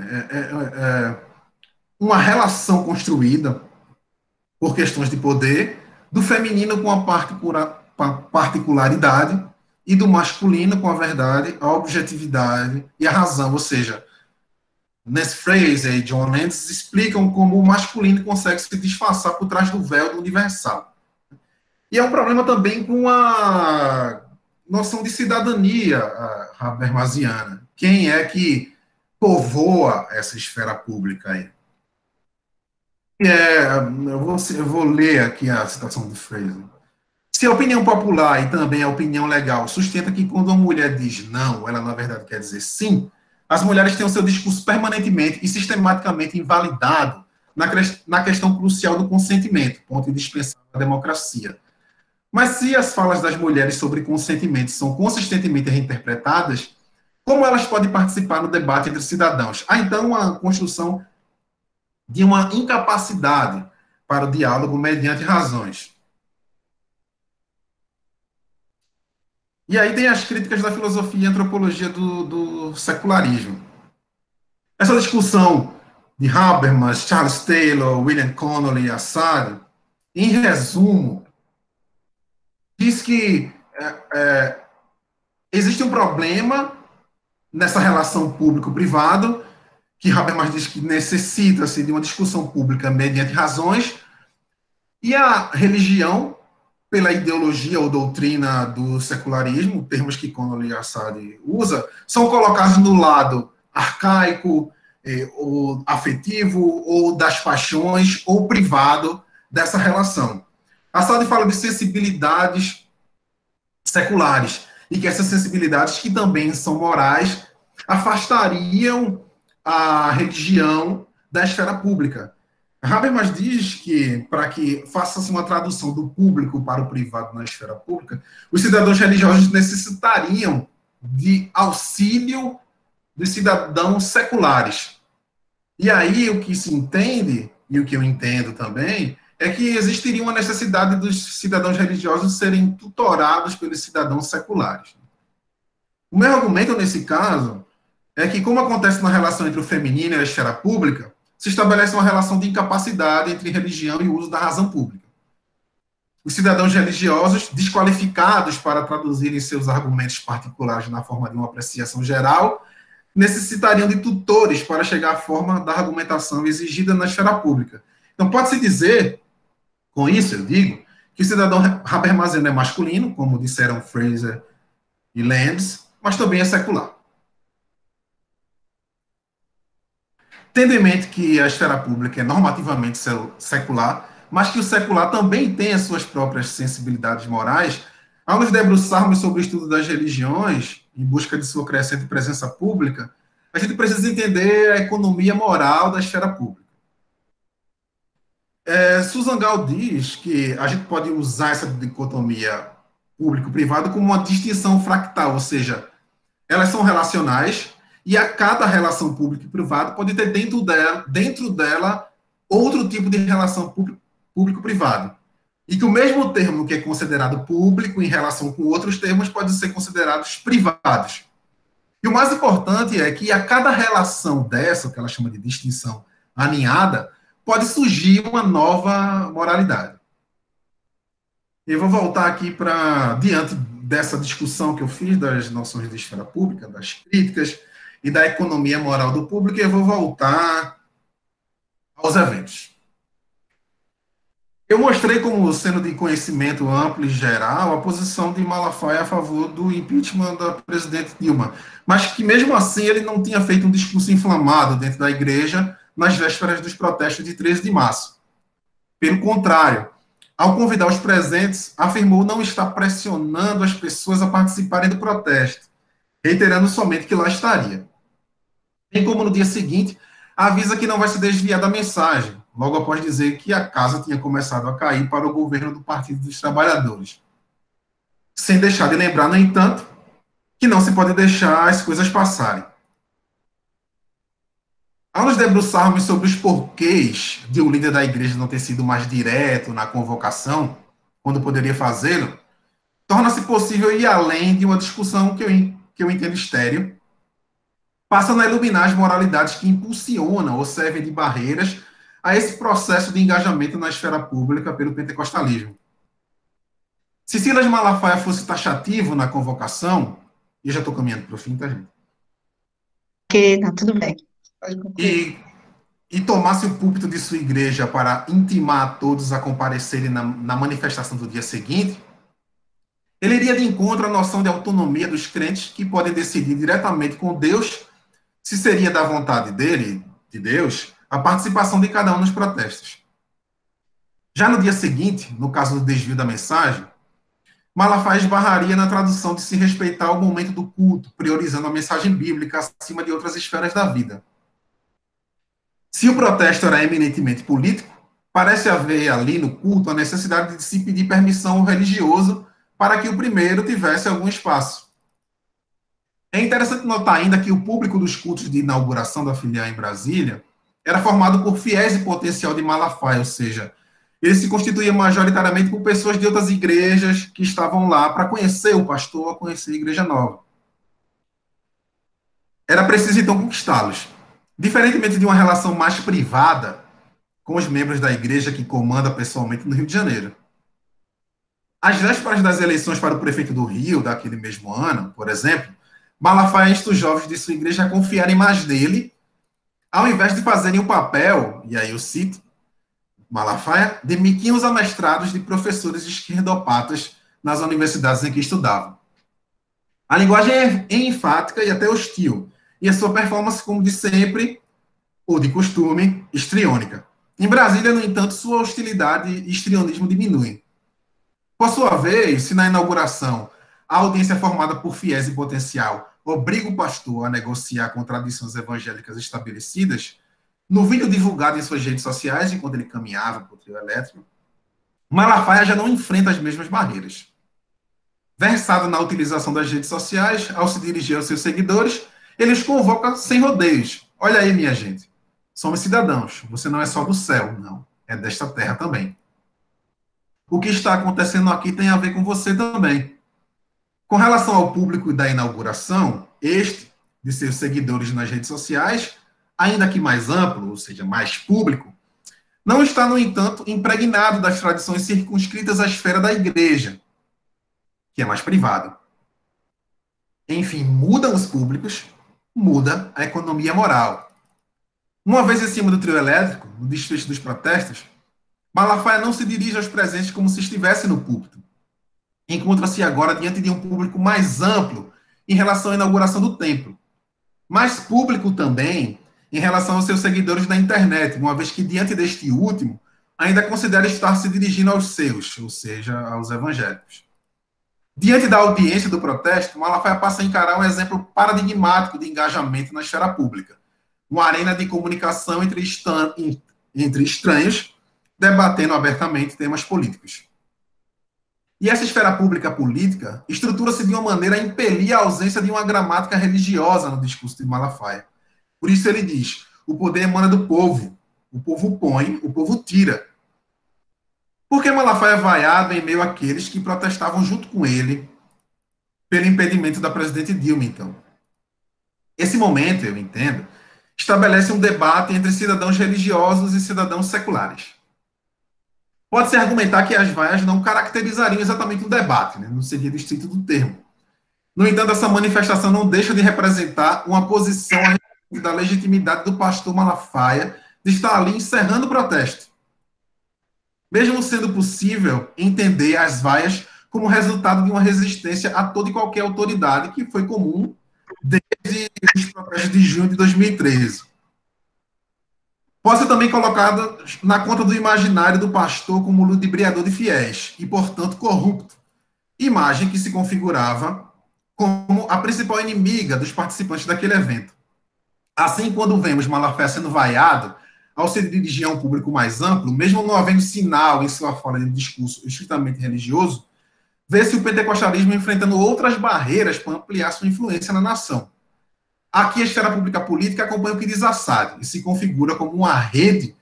uma relação construída por questões de poder do feminino com a particularidade e do masculino com a verdade, a objetividade e a razão, ou seja, Nancy Fraser e John Lenz explicam como o masculino consegue se disfarçar por trás do véu do universal. E é um problema também com a noção de cidadania habermasiana. Quem é que povoa essa esfera pública aí? Eu vou ler aqui a citação de Fraser. Se a opinião popular e também a opinião legal sustenta que quando uma mulher diz não, ela na verdade quer dizer sim, as mulheres têm o seu discurso permanentemente e sistematicamente invalidado na questão crucial do consentimento, ponto indispensável da democracia. Mas se as falas das mulheres sobre consentimento são consistentemente reinterpretadas, como elas podem participar no debate entre cidadãos? Há então uma construção de uma incapacidade para o diálogo mediante razões. E aí tem as críticas da filosofia e antropologia do secularismo. Essa discussão de Habermas, Charles Taylor, William Connolly e Assad, em resumo, diz que existe um problema nessa relação público-privado, que Habermas diz que necessita-se de uma discussão pública mediante razões, e a religião, pela ideologia ou doutrina do secularismo, termos que Connolly e Assad usa, são colocados no lado arcaico, ou afetivo, ou das paixões, ou privado dessa relação. Assad fala de sensibilidades seculares, e que essas sensibilidades, que também são morais, afastariam a religião da esfera pública. Habermas diz que, para que faça-se uma tradução do público para o privado na esfera pública, os cidadãos religiosos necessitariam de auxílio dos cidadãos seculares. E aí o que se entende, e o que eu entendo também, é que existiria uma necessidade dos cidadãos religiosos serem tutorados pelos cidadãos seculares. O meu argumento nesse caso é que, como acontece na relação entre o feminino e a esfera pública, se estabelece uma relação de incapacidade entre religião e o uso da razão pública. Os cidadãos religiosos, desqualificados para traduzirem seus argumentos particulares na forma de uma apreciação geral, necessitariam de tutores para chegar à forma da argumentação exigida na esfera pública. Então, pode-se dizer, com isso eu digo, que o cidadão habermasiano é masculino, como disseram Fraser e Lenz, mas também é secular. Tendo em mente que a esfera pública é normativamente secular, mas que o secular também tem as suas próprias sensibilidades morais, ao nos debruçarmos sobre o estudo das religiões, em busca de sua crescente presença pública, a gente precisa entender a economia moral da esfera pública. Susan Gall diz que a gente pode usar essa dicotomia público-privado como uma distinção fractal, ou seja, elas são relacionais, e a cada relação público e privado pode ter dentro dela outro tipo de relação público-privado. E que o mesmo termo que é considerado público em relação com outros termos pode ser considerados privados. E o mais importante é que a cada relação dessa, que ela chama de distinção aninhada, pode surgir uma nova moralidade. Eu vou voltar aqui para, diante dessa discussão que eu fiz das noções de esfera pública, das críticas, e da economia moral do público, eu vou voltar aos eventos. Eu mostrei como sendo de conhecimento amplo e geral a posição de Malafaia a favor do impeachment da presidente Dilma, mas que mesmo assim ele não tinha feito um discurso inflamado dentro da igreja nas vésperas dos protestos de 13 de março. Pelo contrário, ao convidar os presentes, afirmou não estar pressionando as pessoas a participarem do protesto, reiterando somente que lá estaria. Bem como no dia seguinte, avisa que não vai se desviar da mensagem, logo após dizer que a casa tinha começado a cair para o governo do Partido dos Trabalhadores. Sem deixar de lembrar, no entanto, que não se pode deixar as coisas passarem. Ao nos debruçarmos sobre os porquês de o líder da igreja não ter sido mais direto na convocação, quando poderia fazê-lo, torna-se possível ir além de uma discussão que eu entendo estéril, passando a iluminar as moralidades que impulsionam ou servem de barreiras a esse processo de engajamento na esfera pública pelo pentecostalismo. Se Silas Malafaia fosse taxativo na convocação, e eu já estou caminhando para o fim, tá, gente? Ok, tá tudo bem. E tomasse o púlpito de sua igreja para intimar todos a comparecerem na manifestação do dia seguinte, ele iria de encontro à noção de autonomia dos crentes que podem decidir diretamente com Deus se seria da vontade dele, de Deus, a participação de cada um nos protestos. Já no dia seguinte, no caso do desvio da mensagem, Malafaia esbarraria na tradução de se respeitar o momento do culto, priorizando a mensagem bíblica acima de outras esferas da vida. Se o protesto era eminentemente político, parece haver ali no culto a necessidade de se pedir permissão ao religioso para que o primeiro tivesse algum espaço. É interessante notar ainda que o público dos cultos de inauguração da filial em Brasília era formado por fiéis e potencial de Malafaia, ou seja, ele se constituía majoritariamente por pessoas de outras igrejas que estavam lá para conhecer o pastor, conhecer a igreja nova. Era preciso, então, conquistá-los. Diferentemente de uma relação mais privada com os membros da igreja que comanda pessoalmente no Rio de Janeiro. Às vésperas das eleições para o prefeito do Rio, daquele mesmo ano, por exemplo, Malafaia insta os jovens de sua igreja a confiarem mais nele, ao invés de fazerem o papel, e aí eu cito, Malafaia, de miquinhos amestrados de professores esquerdopatas nas universidades em que estudavam. A linguagem é enfática e até hostil, e a sua performance, como de sempre, ou de costume, histriônica. Em Brasília, no entanto, sua hostilidade e histrionismo diminuem. Por sua vez, se na inauguração a audiência formada por fiéis e potencial obriga o pastor a negociar com tradições evangélicas estabelecidas, no vídeo divulgado em suas redes sociais, enquanto ele caminhava para o trio elétrico, Malafaia já não enfrenta as mesmas barreiras. Versado na utilização das redes sociais, ao se dirigir aos seus seguidores, ele os convoca sem rodeios. Olha aí, minha gente, somos cidadãos, você não é só do céu, não, é desta terra também. O que está acontecendo aqui tem a ver com você também. Com relação ao público da inauguração, este, de seus seguidores nas redes sociais, ainda que mais amplo, ou seja, mais público, não está, no entanto, impregnado das tradições circunscritas à esfera da igreja, que é mais privada. Enfim, mudam os públicos, muda a economia moral. Uma vez em cima do trio elétrico, no desfecho dos protestos, Malafaia não se dirige aos presentes como se estivesse no púlpito. Encontra-se agora diante de um público mais amplo em relação à inauguração do templo, mais público também em relação aos seus seguidores na internet, uma vez que, diante deste último, ainda considera estar se dirigindo aos seus, ou seja, aos evangélicos. Diante da audiência do protesto, Malafaia passa a encarar um exemplo paradigmático de engajamento na esfera pública, uma arena de comunicação entre estranhos, debatendo abertamente temas políticos. E essa esfera pública política estrutura-se de uma maneira a impelir a ausência de uma gramática religiosa no discurso de Malafaia. Por isso ele diz, o poder emana do povo, o povo põe, o povo tira. Por que Malafaia é vaiado em meio àqueles que protestavam junto com ele pelo impedimento da presidente Dilma, então? Esse momento, eu entendo, estabelece um debate entre cidadãos religiosos e cidadãos seculares. Pode-se argumentar que as vaias não caracterizariam exatamente um debate, né? No sentido estrito do termo. No entanto, essa manifestação não deixa de representar uma posição a respeito da legitimidade do pastor Malafaia de estar ali encerrando o protesto. Mesmo sendo possível entender as vaias como resultado de uma resistência a toda e qualquer autoridade, que foi comum desde os protestos de junho de 2013. Pode ser também colocado na conta do imaginário do pastor como ludibriador de fiéis e, portanto, corrupto, imagem que se configurava como a principal inimiga dos participantes daquele evento. Assim, quando vemos Malafaia sendo vaiado, ao se dirigir a um público mais amplo, mesmo não havendo sinal em sua fala de discurso estritamente religioso, vê-se o pentecostalismo enfrentando outras barreiras para ampliar sua influência na nação. Aqui a esfera pública política acompanha o que diz Assad e se configura como uma rede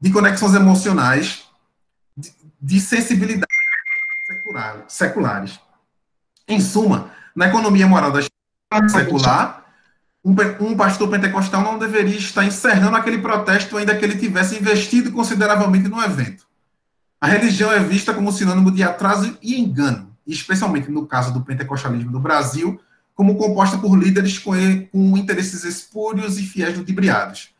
de conexões emocionais de sensibilidades seculares. Em suma, na economia moral da esfera secular, um pastor pentecostal não deveria estar encerrando aquele protesto ainda que ele tivesse investido consideravelmente no evento. A religião é vista como sinônimo de atraso e engano, e especialmente no caso do pentecostalismo no Brasil, como composta por líderes com interesses espúrios e fiéis ludibriados.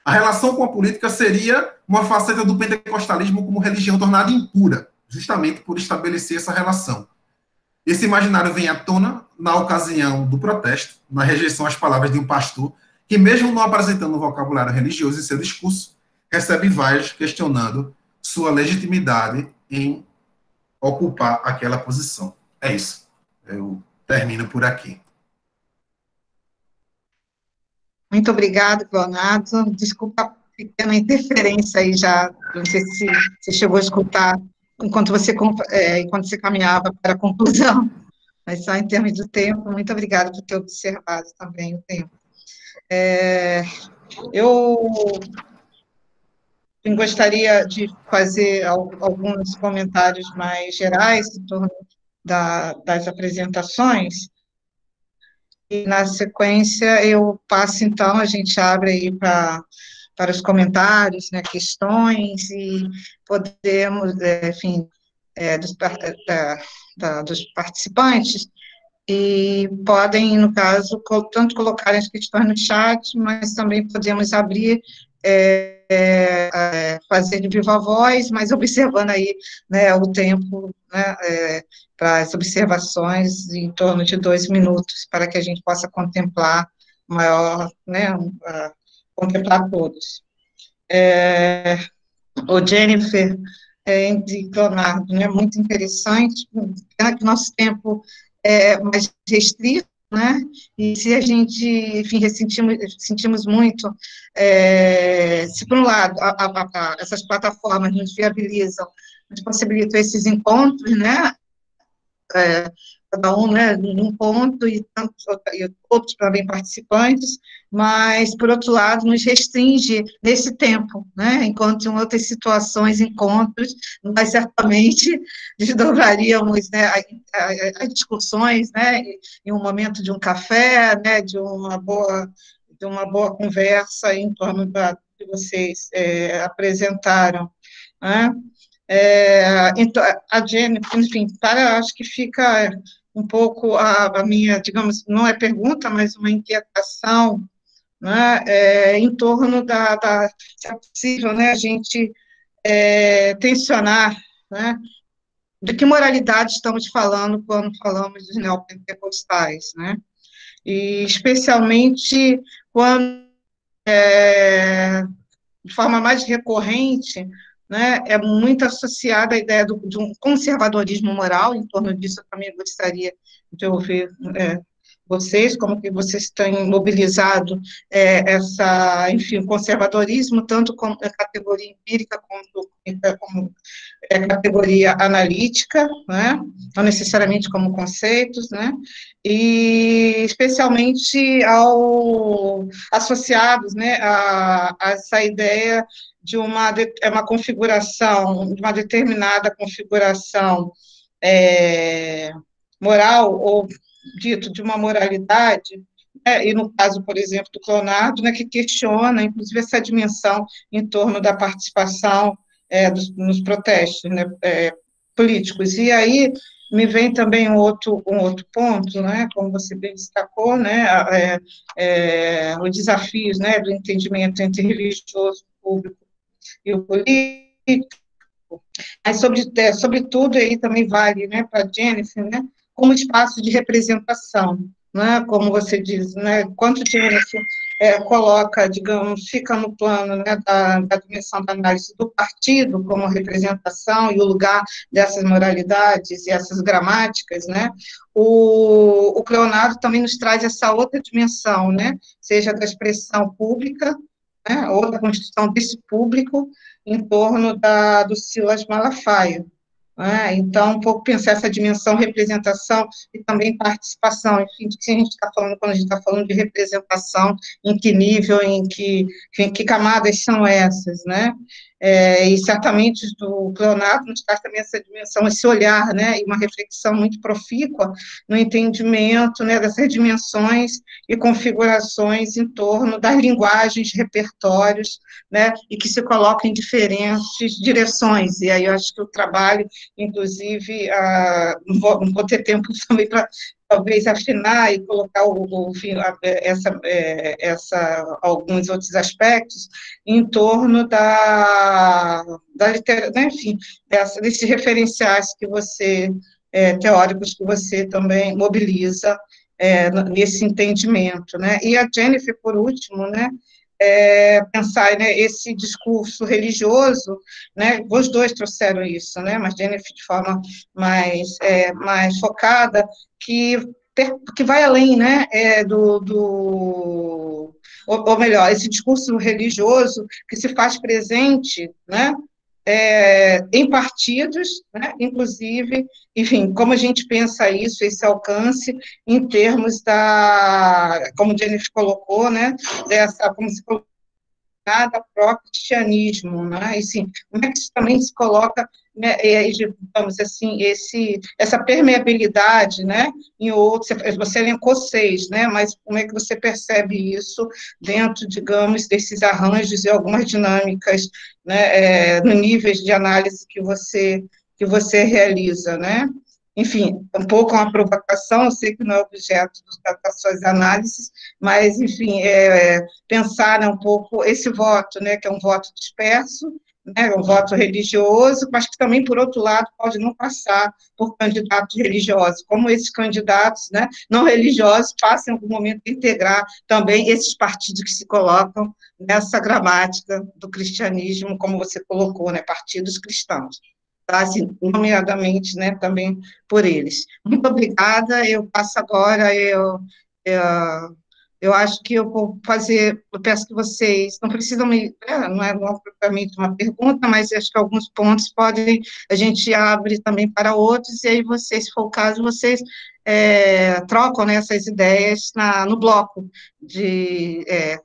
A relação com a política seria uma faceta do pentecostalismo como religião tornada impura, justamente por estabelecer essa relação. Esse imaginário vem à tona na ocasião do protesto, na rejeição às palavras de um pastor que, mesmo não apresentando um vocabulário religioso em seu discurso, recebe vaias questionando sua legitimidade em ocupar aquela posição. É isso. Eu termino por aqui. Muito obrigada, Leonardo. Desculpa a pequena interferência aí já, não sei se você chegou a escutar enquanto você caminhava para a conclusão, mas só em termos de tempo, muito obrigada por ter observado também o tempo. Eu gostaria de fazer alguns comentários mais gerais em torno das apresentações, e na sequência eu passo, então, a gente abre aí para os comentários, né, questões, e podemos, enfim, dos participantes, e podem, no caso, tanto colocar as questões no chat, mas também podemos abrir, fazer de viva voz, mas observando aí, né, o tempo, né, para as observações em torno de 2 minutos, para que a gente possa contemplar maior, né, contemplar todos. O Jennifer e Leonardo, né, muito interessante, pena que nosso tempo é mais restrito, né, e se a gente, enfim, sentimos muito, se por um lado, essas plataformas nos viabilizam, nos possibilitam esses encontros, né, cada um, né, num ponto, e outros também participantes, mas, por outro lado, nos restringe nesse tempo, né, enquanto em outras situações, encontros, nós certamente desdobraríamos, né, as discussões, né, em um momento de um café, né, de uma boa conversa em torno que vocês apresentaram, né. Então, a Jenny, enfim, acho que fica um pouco a minha, digamos, não é pergunta, mas uma inquietação, né, em torno se é possível, né, a gente tensionar, né, de que moralidade estamos falando quando falamos dos neopentecostais, né, e especialmente quando, de forma mais recorrente, né, é muito associada à ideia de um conservadorismo moral. Em torno disso eu também gostaria de ouvir vocês, como que vocês têm mobilizado enfim, o conservadorismo, tanto como categoria empírica, como categoria analítica, né, não necessariamente como conceitos, né, e especialmente associados, né, a essa ideia de uma configuração, de uma determinada configuração moral, ou dito de uma moralidade, e no caso, por exemplo, do Leonardo, né, que questiona, inclusive, essa dimensão em torno da participação nos protestos, né, políticos. E aí me vem também um outro ponto, né, como você bem destacou, né, os desafios, né, do entendimento entre religioso, público e o político, mas sobretudo aí também vale, né, para a Jennifer, né, como espaço de representação, né, como você diz, né, quanto Jennifer coloca, digamos, fica no plano, né, da dimensão da análise do partido como representação e o lugar dessas moralidades e essas gramáticas, né, o Leonardo também nos traz essa outra dimensão, né, seja da expressão pública, né, ou da constituição desse público em torno do Silas Malafaia. Né? Então, um pouco pensar essa dimensão representação e também participação, enfim, do que a gente está falando quando a gente está falando de representação, em que nível, em que camadas são essas, né? E certamente o Leonardo nos traz também essa dimensão, esse olhar, né, e uma reflexão muito profícua no entendimento, né, dessas dimensões e configurações em torno das linguagens, repertórios, né, e que se colocam em diferentes direções. E aí eu acho que o trabalho, inclusive, não vou ter tempo também para talvez afinar e colocar alguns outros aspectos em torno da literatura, né, enfim, desses referenciais que você, teóricos que você também mobiliza nesse entendimento, né, e a Jennifer, por último, né, pensar, né, esse discurso religioso, né, os dois trouxeram isso, né, mas Jennifer de forma mais focada, que vai além, né, ou melhor, esse discurso religioso que se faz presente, né, em partidos, né, inclusive, enfim, como a gente pensa isso, esse alcance, em termos como Jennifer colocou, né, como se colocou, próprio cristianismo, né? E, assim, como é que isso também se coloca, né, digamos assim, essa permeabilidade, né, em outros, você elencou 6, né, mas como é que você percebe isso dentro, digamos, desses arranjos e algumas dinâmicas, né, no níveis de análise que você realiza, né? Enfim, um pouco uma provocação, eu sei que não é objeto das suas análises, mas, enfim, pensar, né, um pouco esse voto, né, que é um voto disperso, né, um voto religioso, mas que também, por outro lado, pode não passar por candidatos religiosos, como esses candidatos, né, não religiosos passam em algum momento a integrar também esses partidos que se colocam nessa gramática do cristianismo, como você colocou, né, partidos cristãos. Tá, assim, nomeadamente, né, também por eles. Muito obrigada, eu passo agora, eu acho que eu vou fazer, eu peço que vocês, não precisam não é propriamente uma pergunta, mas acho que alguns pontos a gente abre também para outros, e aí vocês, se for o caso, vocês trocam, né, essas ideias no bloco,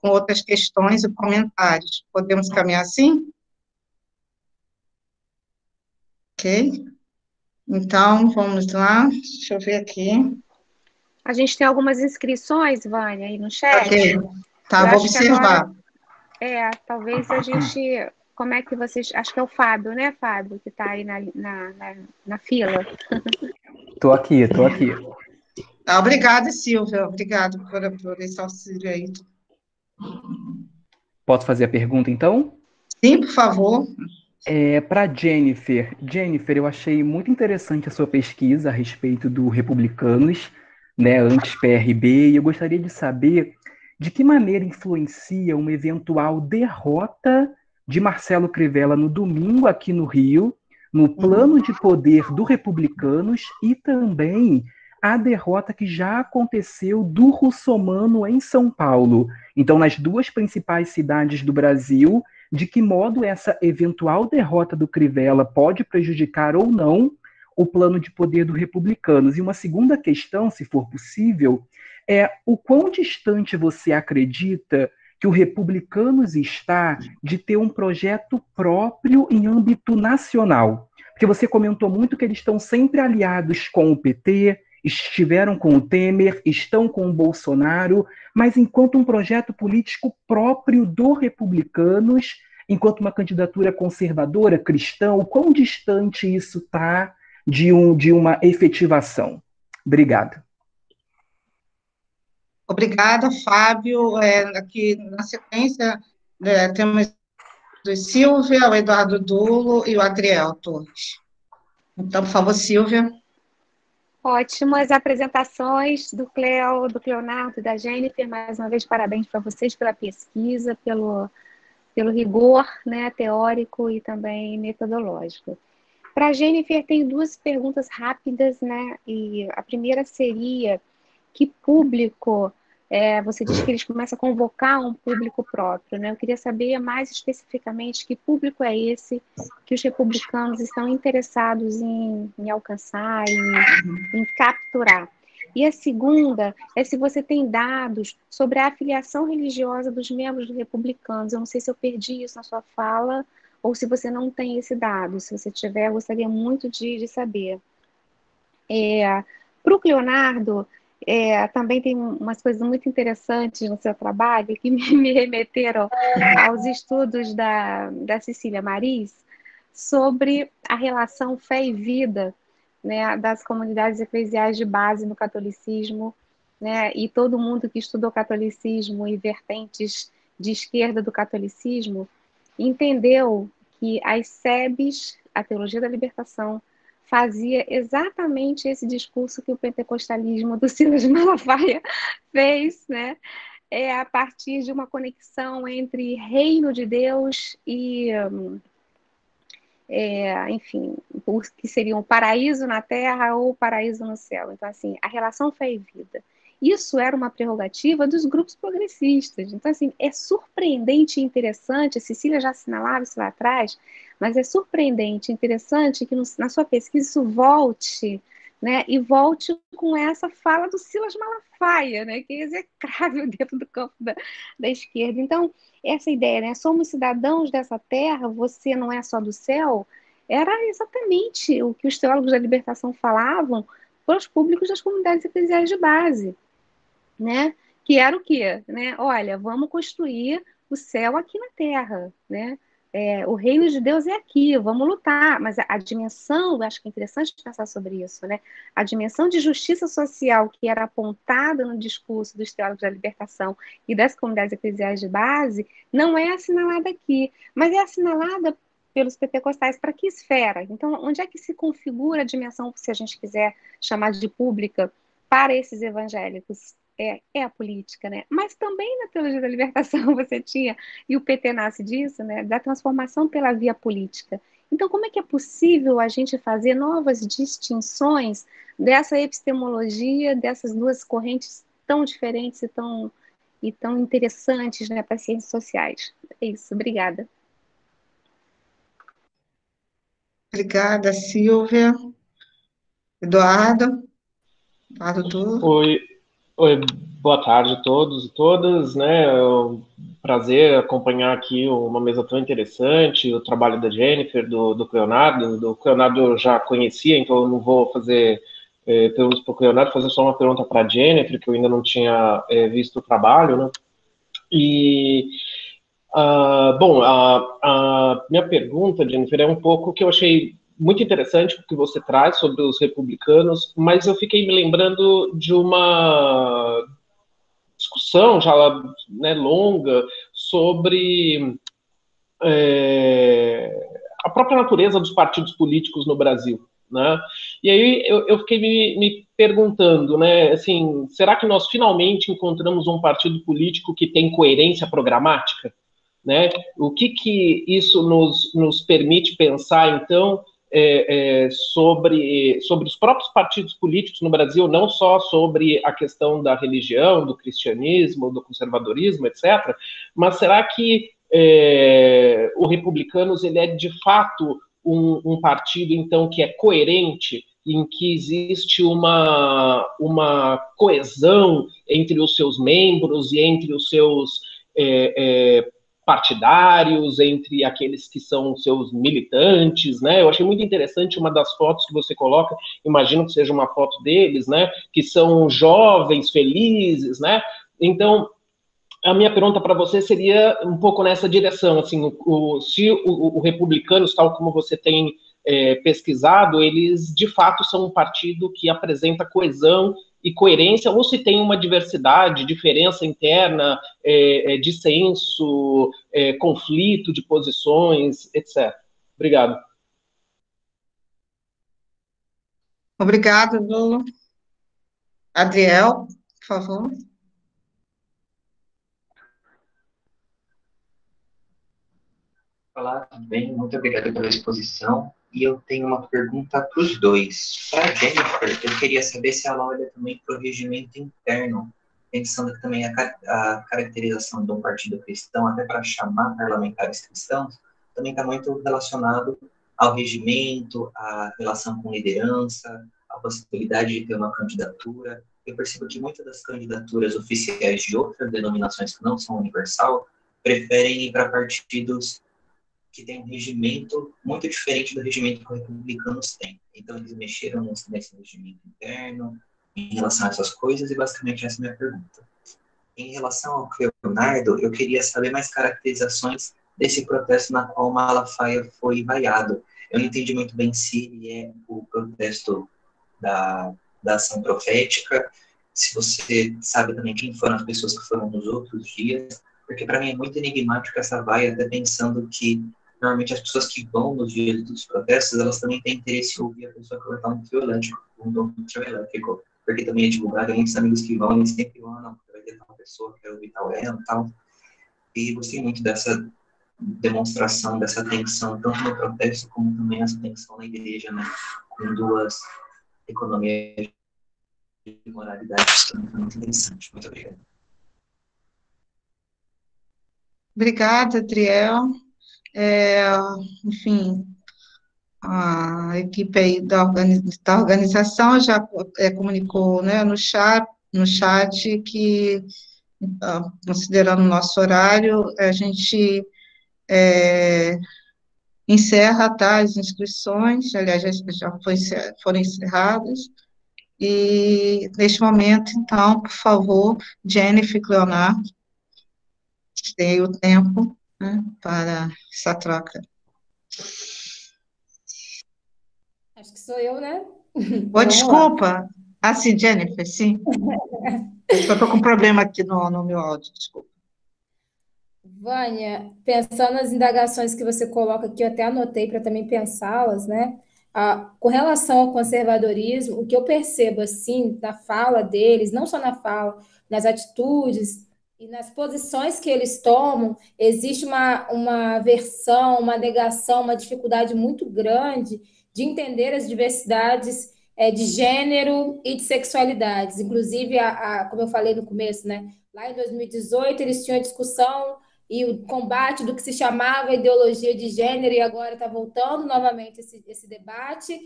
com outras questões e comentários. Podemos caminhar assim? Ok? Então, vamos lá, deixa eu ver aqui. A gente tem algumas inscrições, Vânia, aí no chat. Ok, tá, Eu vou acho que agora, observar. talvez a gente... Como é que vocês... Acho que é o Fábio, né, Fábio, que está aí na fila. Tô aqui. Obrigada, Silvia, obrigado por esse auxílio aí. Posso fazer a pergunta, então? Sim, por favor. Para Jennifer. Jennifer, eu achei muito interessante a sua pesquisa a respeito do Republicanos, né, antes PRB, e eu gostaria de saber de que maneira influencia uma eventual derrota de Marcelo Crivella no domingo aqui no Rio, no plano de poder do Republicanos e também a derrota que já aconteceu do Russomano em São Paulo. Então, nas duas principais cidades do Brasil, de que modo essa eventual derrota do Crivella pode prejudicar ou não o plano de poder do Republicanos. E uma segunda questão, se for possível, é o quão distante você acredita que o Republicanos está de ter um projeto próprio em âmbito nacional? Porque você comentou muito que eles estão sempre aliados com o PT, estiveram com o Temer, estão com o Bolsonaro, mas enquanto um projeto político próprio do Republicanos, enquanto uma candidatura conservadora, cristã, o quão distante isso está de uma efetivação? Obrigado. Obrigada, Fábio. Aqui na sequência, temos o Silvia, o Eduardo Dulo e o Adriel Torres. Então, por favor, Silvia. Ótimas apresentações do Cleo, do Cleonardo, da Jennifer. Mais uma vez, parabéns para vocês pela pesquisa, pelo rigor, né, teórico e também metodológico. Para a Jennifer, tenho duas perguntas rápidas, né? E a primeira seria: que público, você diz que eles começam a convocar um público próprio, né? Eu queria saber mais especificamente que público é esse que os republicanos estão interessados em alcançar, em capturar. E a segunda é se você tem dados sobre a afiliação religiosa dos membros dos republicanos. Eu não sei se eu perdi isso na sua fala ou se você não tem esse dado. Se você tiver, eu gostaria muito de saber. Para o Cleonardo, também tem umas coisas muito interessantes no seu trabalho que me remeteram aos estudos da Cecília Maris sobre a relação fé e vida, né, das comunidades eclesiais de base no catolicismo, né, e todo mundo que estudou catolicismo e vertentes de esquerda do catolicismo entendeu que as SEBs, a teologia da libertação, fazia exatamente esse discurso que o pentecostalismo do Silas Malafaia fez, né? é a partir de uma conexão entre reino de Deus e, enfim, o que seria um paraíso na terra ou paraíso no céu. Então, assim, a relação fé e vida. Isso era uma prerrogativa dos grupos progressistas. Então, assim, é surpreendente e interessante, a Cecília já assinalava isso lá atrás, mas é surpreendente e interessante que na sua pesquisa isso volte, né, e volte com essa fala do Silas Malafaia, né, que é execrável dentro do campo da esquerda. Então, essa ideia, né, somos cidadãos dessa terra, você não é só do céu, era exatamente o que os teólogos da libertação falavam para os públicos das comunidades eclesiais de base, né? Que era o quê? Né? Olha, vamos construir o céu aqui na terra, né? O reino de Deus é aqui, vamos lutar. Mas a dimensão, eu acho que é interessante pensar sobre isso, né? A dimensão de justiça social que era apontada no discurso dos teólogos da libertação e das comunidades eclesiais de base não é assinalada aqui, mas é assinalada pelos pentecostais. Para que esfera? Então, onde é que se configura a dimensão, se a gente quiser chamar de pública, para esses evangélicos? É a política, né? Mas também na teologia da libertação você tinha, e o PT nasce disso, né? Da transformação pela via política. Então, como é que é possível a gente fazer novas distinções dessa epistemologia, dessas duas correntes tão diferentes e tão interessantes, né, para as ciências sociais? É isso, obrigada. Obrigada, Silvia. Eduardo Duro. Oi, boa tarde a todos e todas, né? É um prazer acompanhar aqui uma mesa tão interessante, o trabalho da Jennifer, do Cleonardo. Do Cleonardo eu já conhecia, então eu não vou fazer perguntas para o Cleonardo, fazer só uma pergunta para a Jennifer, que eu ainda não tinha visto o trabalho, né? E, bom, a minha pergunta, Jennifer, é um pouco que eu achei muito interessante o que você traz sobre os republicanos, mas eu fiquei me lembrando de uma discussão já, né, longa sobre a própria natureza dos partidos políticos no Brasil, né? E aí eu fiquei me perguntando, né, assim, será que nós finalmente encontramos um partido político que tem coerência programática, né? O que isso nos permite pensar, então, sobre os próprios partidos políticos no Brasil, não só sobre a questão da religião, do cristianismo, do conservadorismo, etc., mas será que o Republicanos ele é de fato um partido, então, que é coerente, em que existe uma coesão entre os seus membros e entre os seus partidários, entre aqueles que são seus militantes, né? Eu achei muito interessante uma das fotos que você coloca, imagino que seja uma foto deles, né? Que são jovens, felizes, né? Então, a minha pergunta para você seria um pouco nessa direção, assim, se o Republicanos, tal como você tem pesquisado, eles de fato são um partido que apresenta coesão e coerência, ou se tem uma diversidade, diferença interna, dissenso, conflito de posições, etc. Obrigado. Obrigado, Lu. Adriel, por favor. Olá, tudo bem? Muito obrigado pela exposição. E eu tenho uma pergunta para os dois. Para a Jennifer, eu queria saber se ela olha também para o regimento interno, pensando que também a caracterização de um partido cristão, até para chamar parlamentares cristãos, também está muito relacionado ao regimento, à relação com liderança, à possibilidade de ter uma candidatura. Eu percebo que muitas das candidaturas oficiais de outras denominações que não são universal preferem ir para partidos que tem um regimento muito diferente do regimento que os republicanos têm. Então, eles mexeram nesse regimento interno, em relação a essas coisas, e basicamente essa é a minha pergunta. Em relação ao Leonardo, eu queria saber mais caracterizações desse protesto na qual Malafaia foi vaiado. Eu não entendi muito bem se ele é o protesto da ação profética, se você sabe também quem foram as pessoas que foram nos outros dias, porque para mim é muito enigmático essa vaia, até pensando que normalmente as pessoas que vão nos dias dos protestos, elas também têm interesse em ouvir a pessoa que vai falar um trio elétrico, porque também é divulgado, muitos amigos que vão, eles sempre vão, não, vai ter tal pessoa, quero ouvir tal ela, tal. E gostei muito dessa demonstração, dessa tensão, tanto no protesto como também essa tensão na igreja, né? Com duas economias de moralidade, isso é muito interessante. Muito obrigado. Obrigada, Triel. Enfim, a equipe aí da organização já comunicou, né, no chat que, considerando o nosso horário, a gente encerra, tá, as inscrições, aliás, foram encerradas, e neste momento, então, por favor, Jennifer Leonardo, tenha o tempo, né, para essa troca. Acho que sou eu, né? Desculpa. Sim, Jennifer, sim. Acho que eu estou com problema aqui no meu áudio, desculpa. Vânia, pensando nas indagações que você coloca aqui, eu até anotei para também pensá-las, né? Com relação ao conservadorismo, o que eu percebo, assim, na fala deles, não só na fala, nas atitudes e nas posições que eles tomam, existe uma aversão, uma negação, uma dificuldade muito grande de entender as diversidades de gênero e de sexualidades. Inclusive, como eu falei no começo, né? Lá em 2018, eles tinham a discussão e o combate do que se chamava ideologia de gênero, e agora está voltando novamente esse debate,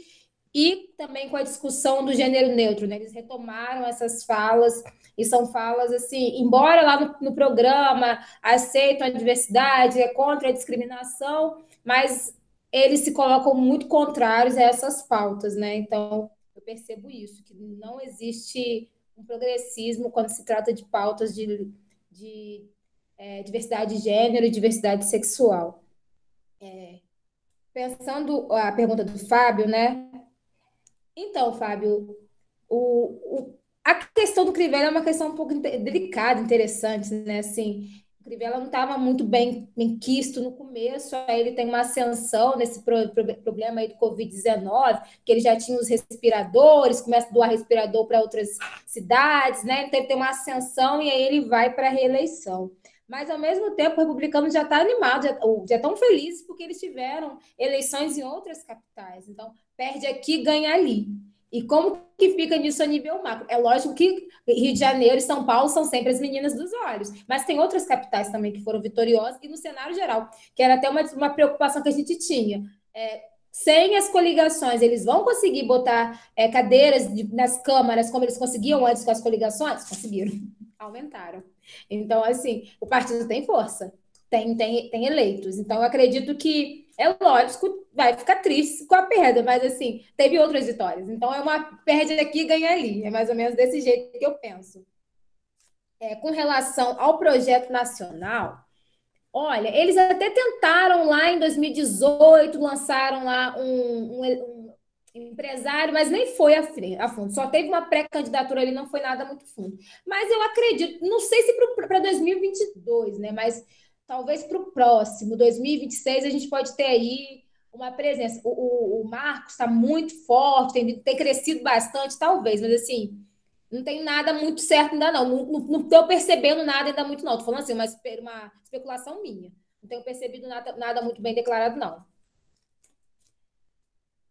e também com a discussão do gênero neutro, né? Eles retomaram essas falas, e são falas assim, embora lá no programa aceitam a diversidade, é contra a discriminação, mas eles se colocam muito contrários a essas pautas, né? Então, eu percebo isso, que não existe um progressismo quando se trata de pautas de diversidade de gênero e diversidade sexual. Pensando a pergunta do Fábio, né? Então, Fábio, a questão do Crivella é uma questão um pouco delicada, interessante, né? Assim, o Crivella não estava muito bem quisto no começo, aí ele tem uma ascensão nesse problema aí do Covid-19, que ele já tinha os respiradores, começa a doar respirador para outras cidades, né? Então ele tem uma ascensão e aí ele vai para a reeleição. Mas, ao mesmo tempo, o republicano já está animado, já estão felizes porque eles tiveram eleições em outras capitais. Então, perde aqui, ganha ali. E como que fica nisso a nível macro? É lógico que Rio de Janeiro e São Paulo são sempre as meninas dos olhos, mas tem outras capitais também que foram vitoriosas, e no cenário geral, que era até uma preocupação que a gente tinha. Sem as coligações, eles vão conseguir botar cadeiras nas câmaras como eles conseguiam antes com as coligações? Conseguiram, aumentaram. Então, assim, o partido tem força, tem eleitos. Então, eu acredito que, é lógico, vai ficar triste com a perda, mas, assim, teve outras vitórias. Então, é uma perde aqui, ganha ali. É mais ou menos desse jeito que eu penso. Com relação ao projeto nacional, olha, eles até tentaram lá em 2018, lançaram lá um empresário, mas nem foi a fundo. Só teve uma pré-candidatura ali, não foi nada muito fundo. Mas eu acredito, não sei se para 2022, né? Mas talvez para o próximo, 2026, a gente pode ter aí uma presença. O Marcos está muito forte, tem crescido bastante, talvez, mas assim, não tem nada muito certo ainda não. Não estou percebendo nada ainda muito não. Estou falando assim, uma especulação minha. Não tenho percebido nada muito bem declarado, não.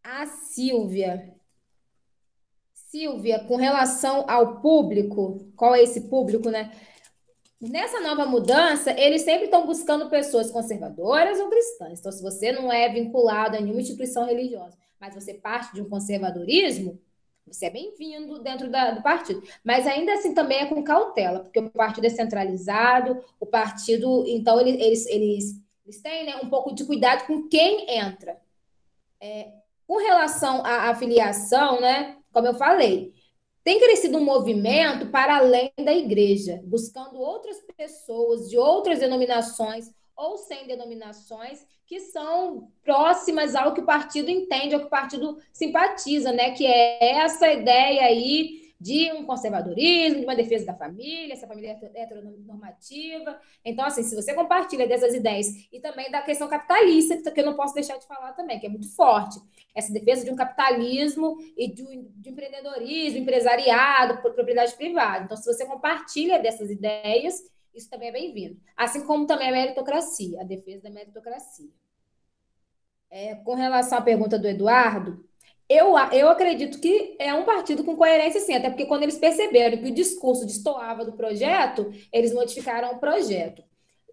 A Silvia, com relação ao público, qual é esse público, né? Nessa nova mudança, eles sempre estão buscando pessoas conservadoras ou cristãs. Então, se você não é vinculado a nenhuma instituição religiosa, mas você parte de um conservadorismo, você é bem-vindo dentro do partido. Mas ainda assim também é com cautela, porque o partido é centralizado, o partido, então eles têm, né, um pouco de cuidado com quem entra. Com relação à filiação, né, como eu falei, tem crescido um movimento para além da igreja, buscando outras pessoas de outras denominações ou sem denominações que são próximas ao que o partido entende, ao que o partido simpatiza, né? Que é essa ideia aí de um conservadorismo, de uma defesa da família, essa família heteronormativa. Então, assim, se você compartilha dessas ideias e também da questão capitalista, que eu não posso deixar de falar também, que é muito forte. essa defesa de um capitalismo e de empreendedorismo, empresariado, propriedade privada. Então, se você compartilha dessas ideias, isso também é bem-vindo. Assim como também a meritocracia, a defesa da meritocracia. Com relação à pergunta do Eduardo, eu acredito que é um partido com coerência, sim, até porque quando eles perceberam que o discurso destoava do projeto, eles modificaram o projeto.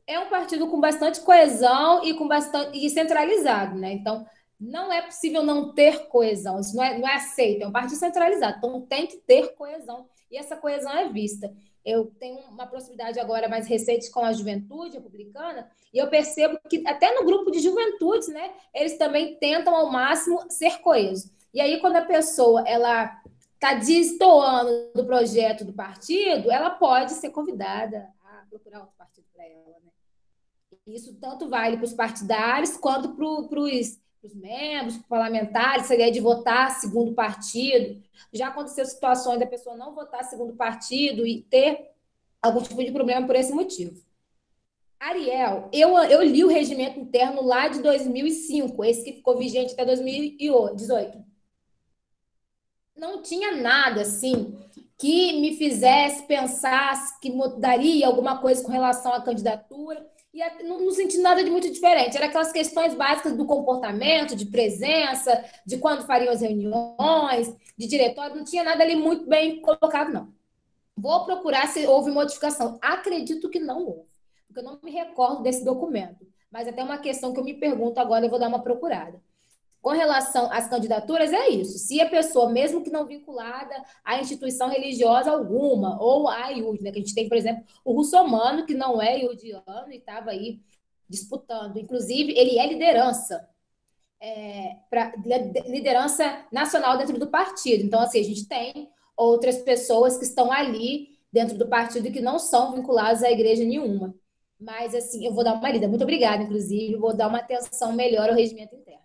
É um partido com bastante coesão e centralizado, né? Então, não é possível não ter coesão, isso não é aceito, é um partido centralizado, então tem que ter coesão, e essa coesão é vista. Eu tenho uma proximidade agora mais recente com a juventude republicana, e eu percebo que até no grupo de juventudes, né, eles também tentam ao máximo ser coesos. E aí, quando a pessoa ela está destoando do projeto do partido, ela pode ser convidada a procurar outro partido para ela, né? Isso tanto vale para os partidários quanto para os membros, para os parlamentares, essa ideia de votar segundo partido. Já aconteceu situações da pessoa não votar segundo partido e ter algum tipo de problema por esse motivo. Ariel, eu li o regimento interno lá de 2005, esse que ficou vigente até 2018. Não tinha nada, assim, que me fizesse pensar que mudaria alguma coisa com relação à candidatura. E não senti nada de muito diferente. Era aquelas questões básicas do comportamento, de presença, de quando fariam as reuniões, de diretório. Não tinha nada ali muito bem colocado, não. Vou procurar se houve modificação. Acredito que não houve, porque eu não me recordo desse documento. Mas até uma questão que eu me pergunto agora, eu vou dar uma procurada. Com relação às candidaturas, é isso. Se a pessoa, mesmo que não vinculada à instituição religiosa alguma, ou à IUD, né? Que a gente tem, por exemplo, o russomano, que não é iudiano e estava aí disputando. Inclusive, ele é liderança, liderança nacional dentro do partido. Então, assim, a gente tem outras pessoas que estão ali dentro do partido e que não são vinculadas à igreja nenhuma. Mas, assim, eu vou dar uma lida. Muito obrigada, inclusive. Vou dar uma atenção melhor ao regimento interno.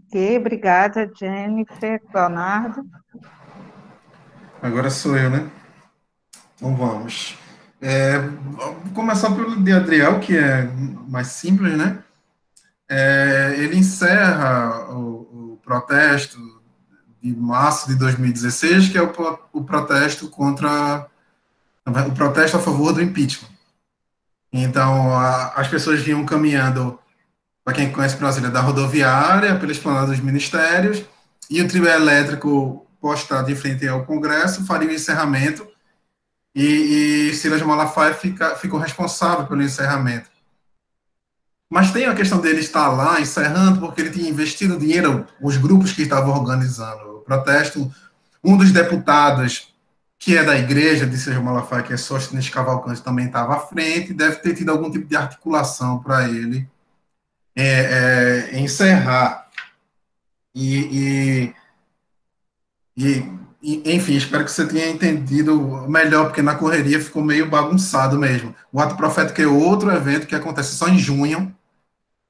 Ok, obrigada, Jennifer. Leonardo. Agora sou eu, né? Então vamos. Vou começar pelo de Adriel, que é mais simples, né? Ele encerra o protesto de março de 2016, que é o protesto o protesto a favor do impeachment. Então, as pessoas vinham caminhando, para quem conhece Brasília, da rodoviária, pela esplanada dos ministérios, e o trio elétrico postado em frente ao Congresso faria o encerramento, e Silas Malafaia ficou responsável pelo encerramento. Mas tem a questão dele estar lá encerrando, porque ele tinha investido dinheiro, os grupos que estavam organizando o protesto. Um dos deputados, que é da igreja de Sérgio Malafaia, que é Sóstenes Cavalcante, também estava à frente, deve ter tido algum tipo de articulação para ele encerrar. Enfim, espero que você tenha entendido melhor, porque na correria ficou meio bagunçado mesmo. O ato profético é outro evento que acontece só em junho,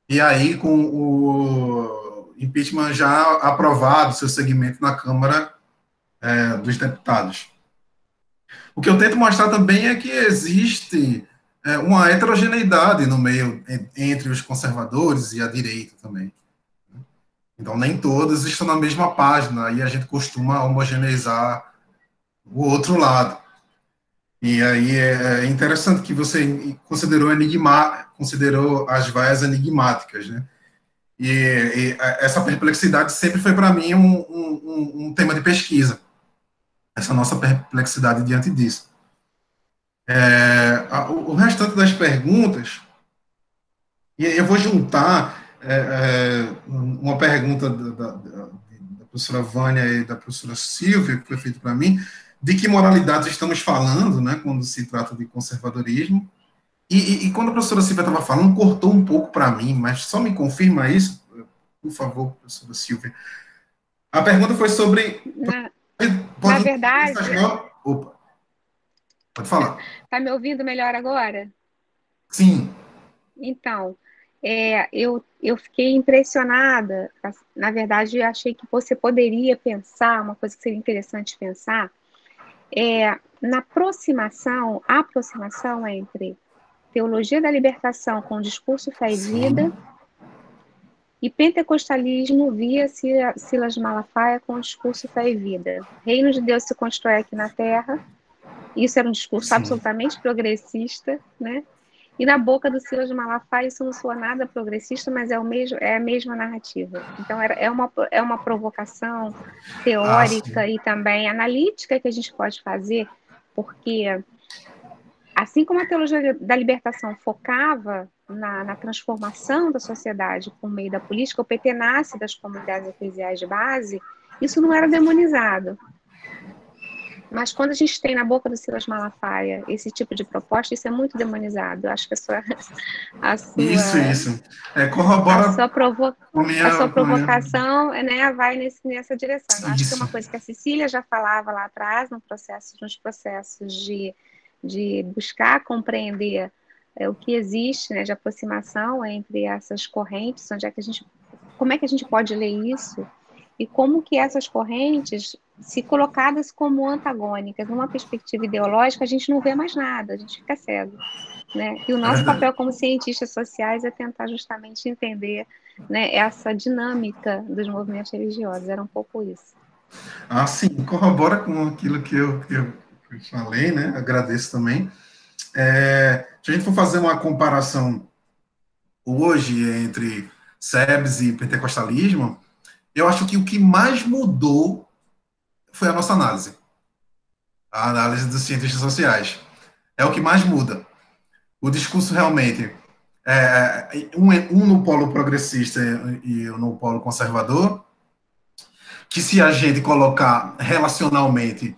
e aí com o impeachment já aprovado, seu segmento na Câmara dos Deputados. O que eu tento mostrar também é que existe uma heterogeneidade no meio entre os conservadores e a direita também. Então, nem todos estão na mesma página, e a gente costuma homogeneizar o outro lado. E aí é interessante que você considerou as vaias enigmáticas, né? E essa perplexidade sempre foi, para mim, um tema de pesquisa, essa nossa perplexidade diante disso. O restante das perguntas, e eu vou juntar uma pergunta da professora Vânia e da professora Silvia, que foi feita para mim, de que moralidades estamos falando, né, quando se trata de conservadorismo, e quando a professora Silvia estava falando, cortou um pouco para mim, mas só me confirma isso, por favor, professora Silvia. A pergunta foi sobre... Na verdade... Opa, pode falar. Está me ouvindo melhor agora? Sim. Então, eu fiquei impressionada. Na verdade, eu achei que você poderia pensar, uma coisa que seria interessante pensar, na a aproximação entre teologia da libertação com discurso fé e vida e pentecostalismo via Silas Malafaia com o discurso Fé e Vida. Reino de Deus se constrói aqui na Terra. Isso era um discurso absolutamente progressista, né? E na boca do Silas Malafaia isso não soa nada progressista, mas é a mesma narrativa. Então é uma provocação teórica e também analítica que a gente pode fazer, porque assim como a teologia da libertação focava na transformação da sociedade por meio da política, o PT nasce das comunidades eclesiais de base, isso não era demonizado. Mas quando a gente tem na boca do Silas Malafaia esse tipo de proposta, isso é muito demonizado. Eu acho que Isso. Corrobora a sua provocação, né, vai nessa direção. Eu acho que é uma coisa que a Cecília já falava lá atrás, nos processos de buscar compreender o que existe, né, de aproximação entre essas correntes, como é que a gente pode ler isso, e como que essas correntes, se colocadas como antagônicas, numa perspectiva ideológica, a gente não vê mais nada, a gente fica cego, né? E o nosso papel como cientistas sociais é tentar justamente entender, né, essa dinâmica dos movimentos religiosos, era um pouco isso. Sim, corrobora com aquilo que eu falei, né? Agradeço também. Se a gente for fazer uma comparação hoje entre SEBS e pentecostalismo, eu acho que o que mais mudou foi a nossa análise. A análise dos cientistas sociais. É o que mais muda. O discurso realmente um no polo progressista e no polo conservador, que se a gente colocar relacionalmente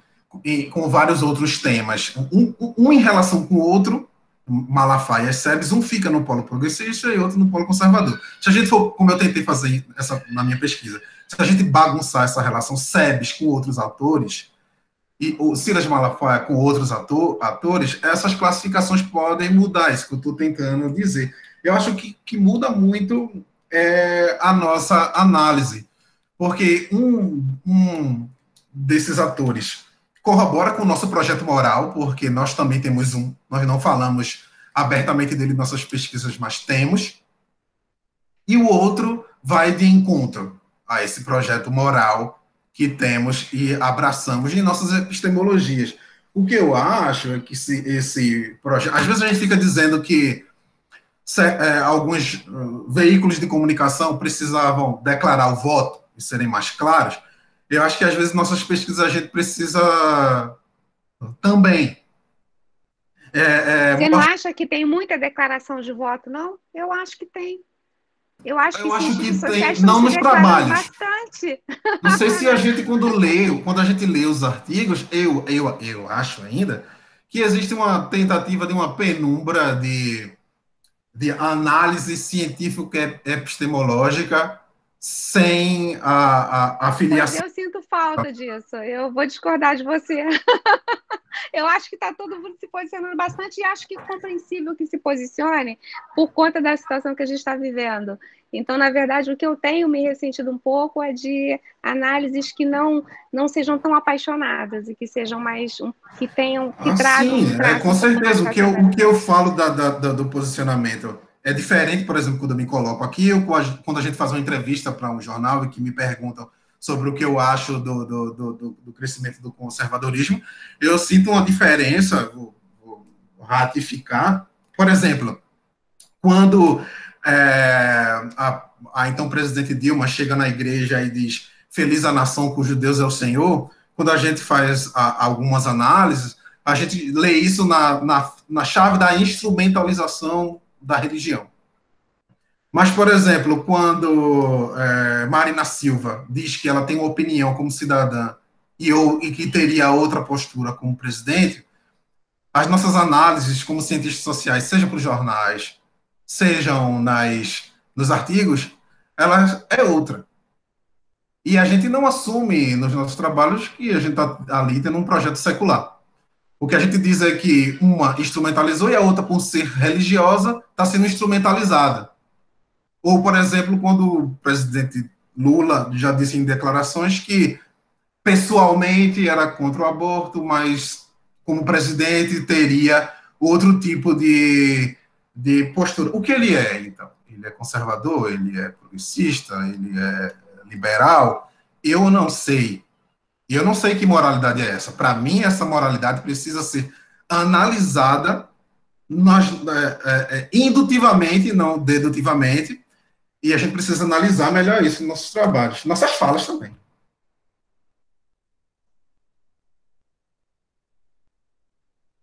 com vários outros temas, um em relação com o outro, Malafaia e SEBS, um fica no polo progressista e outro no polo conservador. Se a gente for, como eu tentei fazer na minha pesquisa, se a gente bagunçar essa relação SEBS com outros autores, e o Silas Malafaia com outros atores, essas classificações podem mudar, isso que eu estou tentando dizer. Eu acho que muda muito a nossa análise, porque um desses atores corrobora com o nosso projeto moral, porque nós também temos nós não falamos abertamente dele em nossas pesquisas, mas temos, e o outro vai de encontro a esse projeto moral que temos e abraçamos em nossas epistemologias. O que eu acho é que esse projeto... Às vezes a gente fica dizendo que alguns veículos de comunicação precisavam declarar o voto e serem mais claros. Eu acho que às vezes nossas pesquisas a gente precisa também. Você não acha que tem muita declaração de voto, não? Eu acho que tem. Eu acho que tem, não nos trabalhos. Bastante. Não sei se a gente, quando a gente lê os artigos, eu acho ainda que existe uma tentativa de uma penumbra de análise científica epistemológica sem a filiação. Mas eu sinto falta disso. Eu vou discordar de você. Eu acho que está todo mundo se posicionando bastante e acho que é compreensível que se posicione por conta da situação que a gente está vivendo. Então, na verdade, o que eu tenho me ressentido um pouco é de análises que não sejam tão apaixonadas e que sejam mais que tragam sim, com certeza. O que eu falo do posicionamento é diferente, por exemplo, quando eu me coloco aqui, quando a gente faz uma entrevista para um jornal e que me perguntam sobre o que eu acho do crescimento do conservadorismo, eu sinto uma diferença, vou ratificar. Por exemplo, quando a então presidente Dilma chega na igreja e diz feliz a nação cujo Deus é o Senhor, quando a gente faz algumas análises, a gente lê isso na chave da instrumentalização da religião. Mas, por exemplo, quando Marina Silva diz que ela tem uma opinião como cidadã e que teria outra postura como presidente, as nossas análises como cientistas sociais, seja para os jornais, sejam nos artigos, ela é outra. E a gente não assume nos nossos trabalhos que a gente está ali tendo um projeto secular. O que a gente diz é que uma instrumentalizou e a outra, por ser religiosa, está sendo instrumentalizada. Ou, por exemplo, quando o presidente Lula já disse em declarações que pessoalmente era contra o aborto, mas como presidente teria outro tipo de postura. O que ele é, então? ele é conservador, ele é progressista, ele é liberal, eu não sei. E eu não sei que moralidade é essa. Para mim, essa moralidade precisa ser analisada indutivamente, não dedutivamente, e a gente precisa analisar melhor isso nos nossos trabalhos, nossas falas também.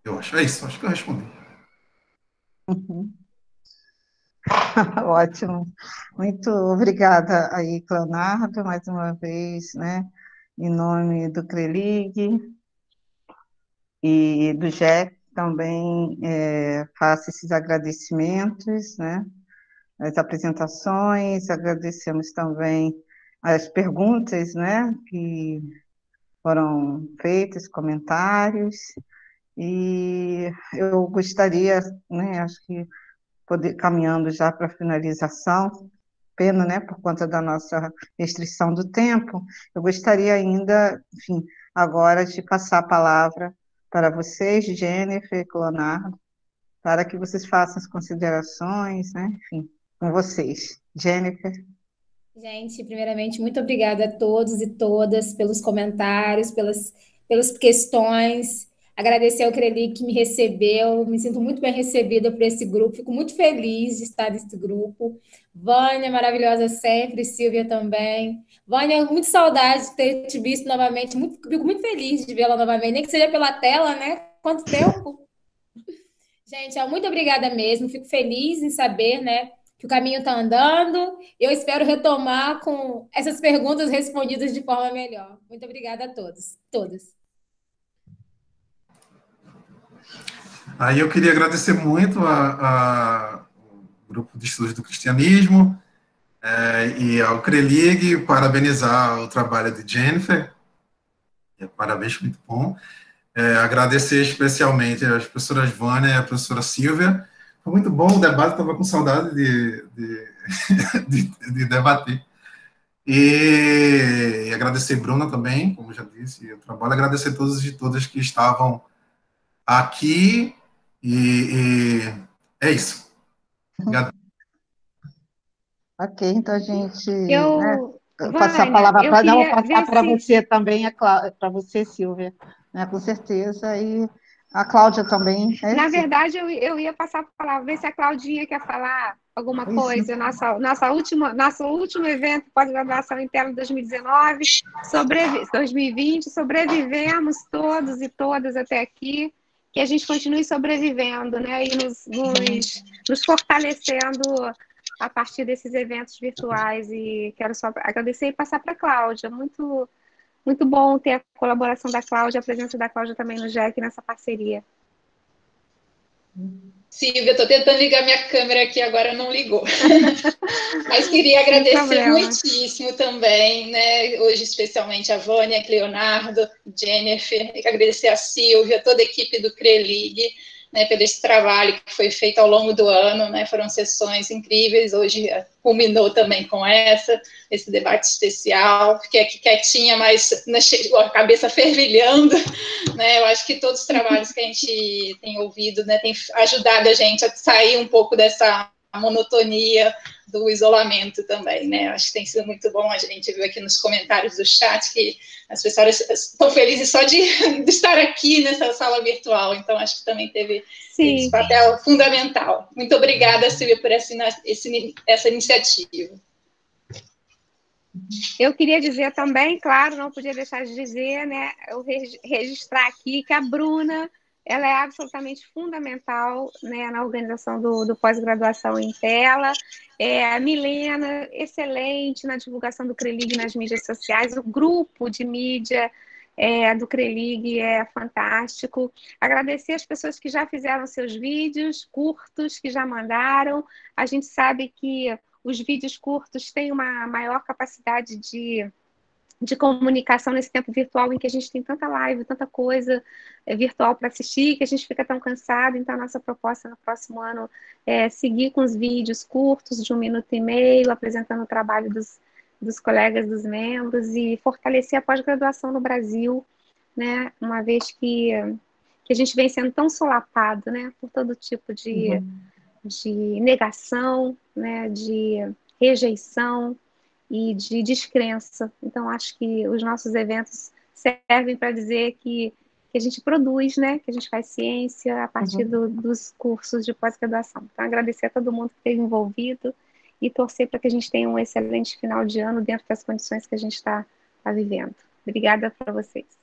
Eu acho, é isso, acho que eu respondi. Uhum. Ótimo. Muito obrigada aí, Cleonardo, mais uma vez, né, em nome do CRELIG e do GEC também faço esses agradecimentos, né, as apresentações, agradecemos também as perguntas, né, que foram feitas, comentários, e eu gostaria, né, acho que poder caminhando já para a finalização, pena, né, por conta da nossa restrição do tempo, eu gostaria ainda, enfim, agora de passar a palavra para vocês, Jennifer e Leonardo, para que vocês façam as considerações, né, enfim, com vocês. Jennifer. Gente, primeiramente, muito obrigada a todos e todas pelos comentários, pelas questões. Agradecer ao CRELIG que me recebeu, me sinto muito bem recebida por esse grupo, fico muito feliz de estar nesse grupo. Vânia, maravilhosa sempre, Silvia também. Vânia, muito saudade de ter te visto novamente, fico muito feliz de vê-la novamente, nem que seja pela tela, né? Quanto tempo! Gente, muito obrigada mesmo, fico feliz em saber, né, que o caminho está andando. Eu espero retomar com essas perguntas respondidas de forma melhor. Muito obrigada a todos, todas. Aí eu queria agradecer muito ao Grupo de Estudos do Cristianismo e ao CRELIG, parabenizar o trabalho de Jennifer, parabéns, muito bom. Agradecer especialmente às professoras Vânia e à professora Silvia. Foi muito bom o debate, estava com saudade de debater. E agradecer Bruna também, como já disse, o trabalho. Agradecer a todos e todas que estavam aqui. E é isso. Obrigado. Ok, então a gente passar a palavra para não passar para se... você também, para você, Silvia, né, com certeza, e a Cláudia também. Na verdade, eu ia passar a palavra, ver se a Claudinha quer falar alguma coisa. Nosso último evento pós-graduação interna de 2019, 2020, sobrevivemos todos e todas até aqui, que a gente continue sobrevivendo, né, e nos fortalecendo a partir desses eventos virtuais. E quero só agradecer e passar para a Cláudia. Muito, muito bom ter a colaboração da Cláudia, a presença da Cláudia também no GEC nessa parceria. Silvia, estou tentando ligar minha câmera aqui, agora não ligou. Mas queria agradecer muitíssimo também, né? Hoje especialmente a Vânia, Leonardo, Jennifer, agradecer a Silvia, toda a equipe do CRELIG, né, pelo esse trabalho que foi feito ao longo do ano, né, foram sessões incríveis, hoje culminou também com esse debate especial, fiquei aqui quietinha, mas a cabeça fervilhando, né, eu acho que todos os trabalhos que a gente tem ouvido, né, tem ajudado a gente a sair um pouco dessa monotonia do isolamento também, né, acho que tem sido muito bom, a gente viu aqui nos comentários do chat que as pessoas estão felizes só de estar aqui nessa sala virtual, então acho que também teve esse papel fundamental. Muito obrigada, Silvia, por essa iniciativa. Eu queria dizer também, claro, não podia deixar de dizer, né, eu registrar aqui que a Bruna, ela é absolutamente fundamental, né, na organização do pós-graduação em tela. A Milena, excelente na divulgação do CRELIG nas mídias sociais. O grupo de mídia do CRELIG é fantástico. Agradecer as pessoas que já fizeram seus vídeos curtos, que já mandaram. A gente sabe que os vídeos curtos têm uma maior capacidade de comunicação nesse tempo virtual em que a gente tem tanta live, tanta coisa virtual para assistir, que a gente fica tão cansado. Então, a nossa proposta no próximo ano é seguir com os vídeos curtos de 1 minuto e meio, apresentando o trabalho dos colegas, dos membros, e fortalecer a pós-graduação no Brasil, né? Uma vez que a gente vem sendo tão solapado, né, por todo tipo de de negação, né, de rejeição e de descrença. Então, acho que os nossos eventos servem para dizer que a gente produz, né, que a gente faz ciência a partir dos cursos de pós-graduação. Então, agradecer a todo mundo que esteve envolvido e torcer para que a gente tenha um excelente final de ano dentro das condições que a gente está vivendo. Obrigada para vocês.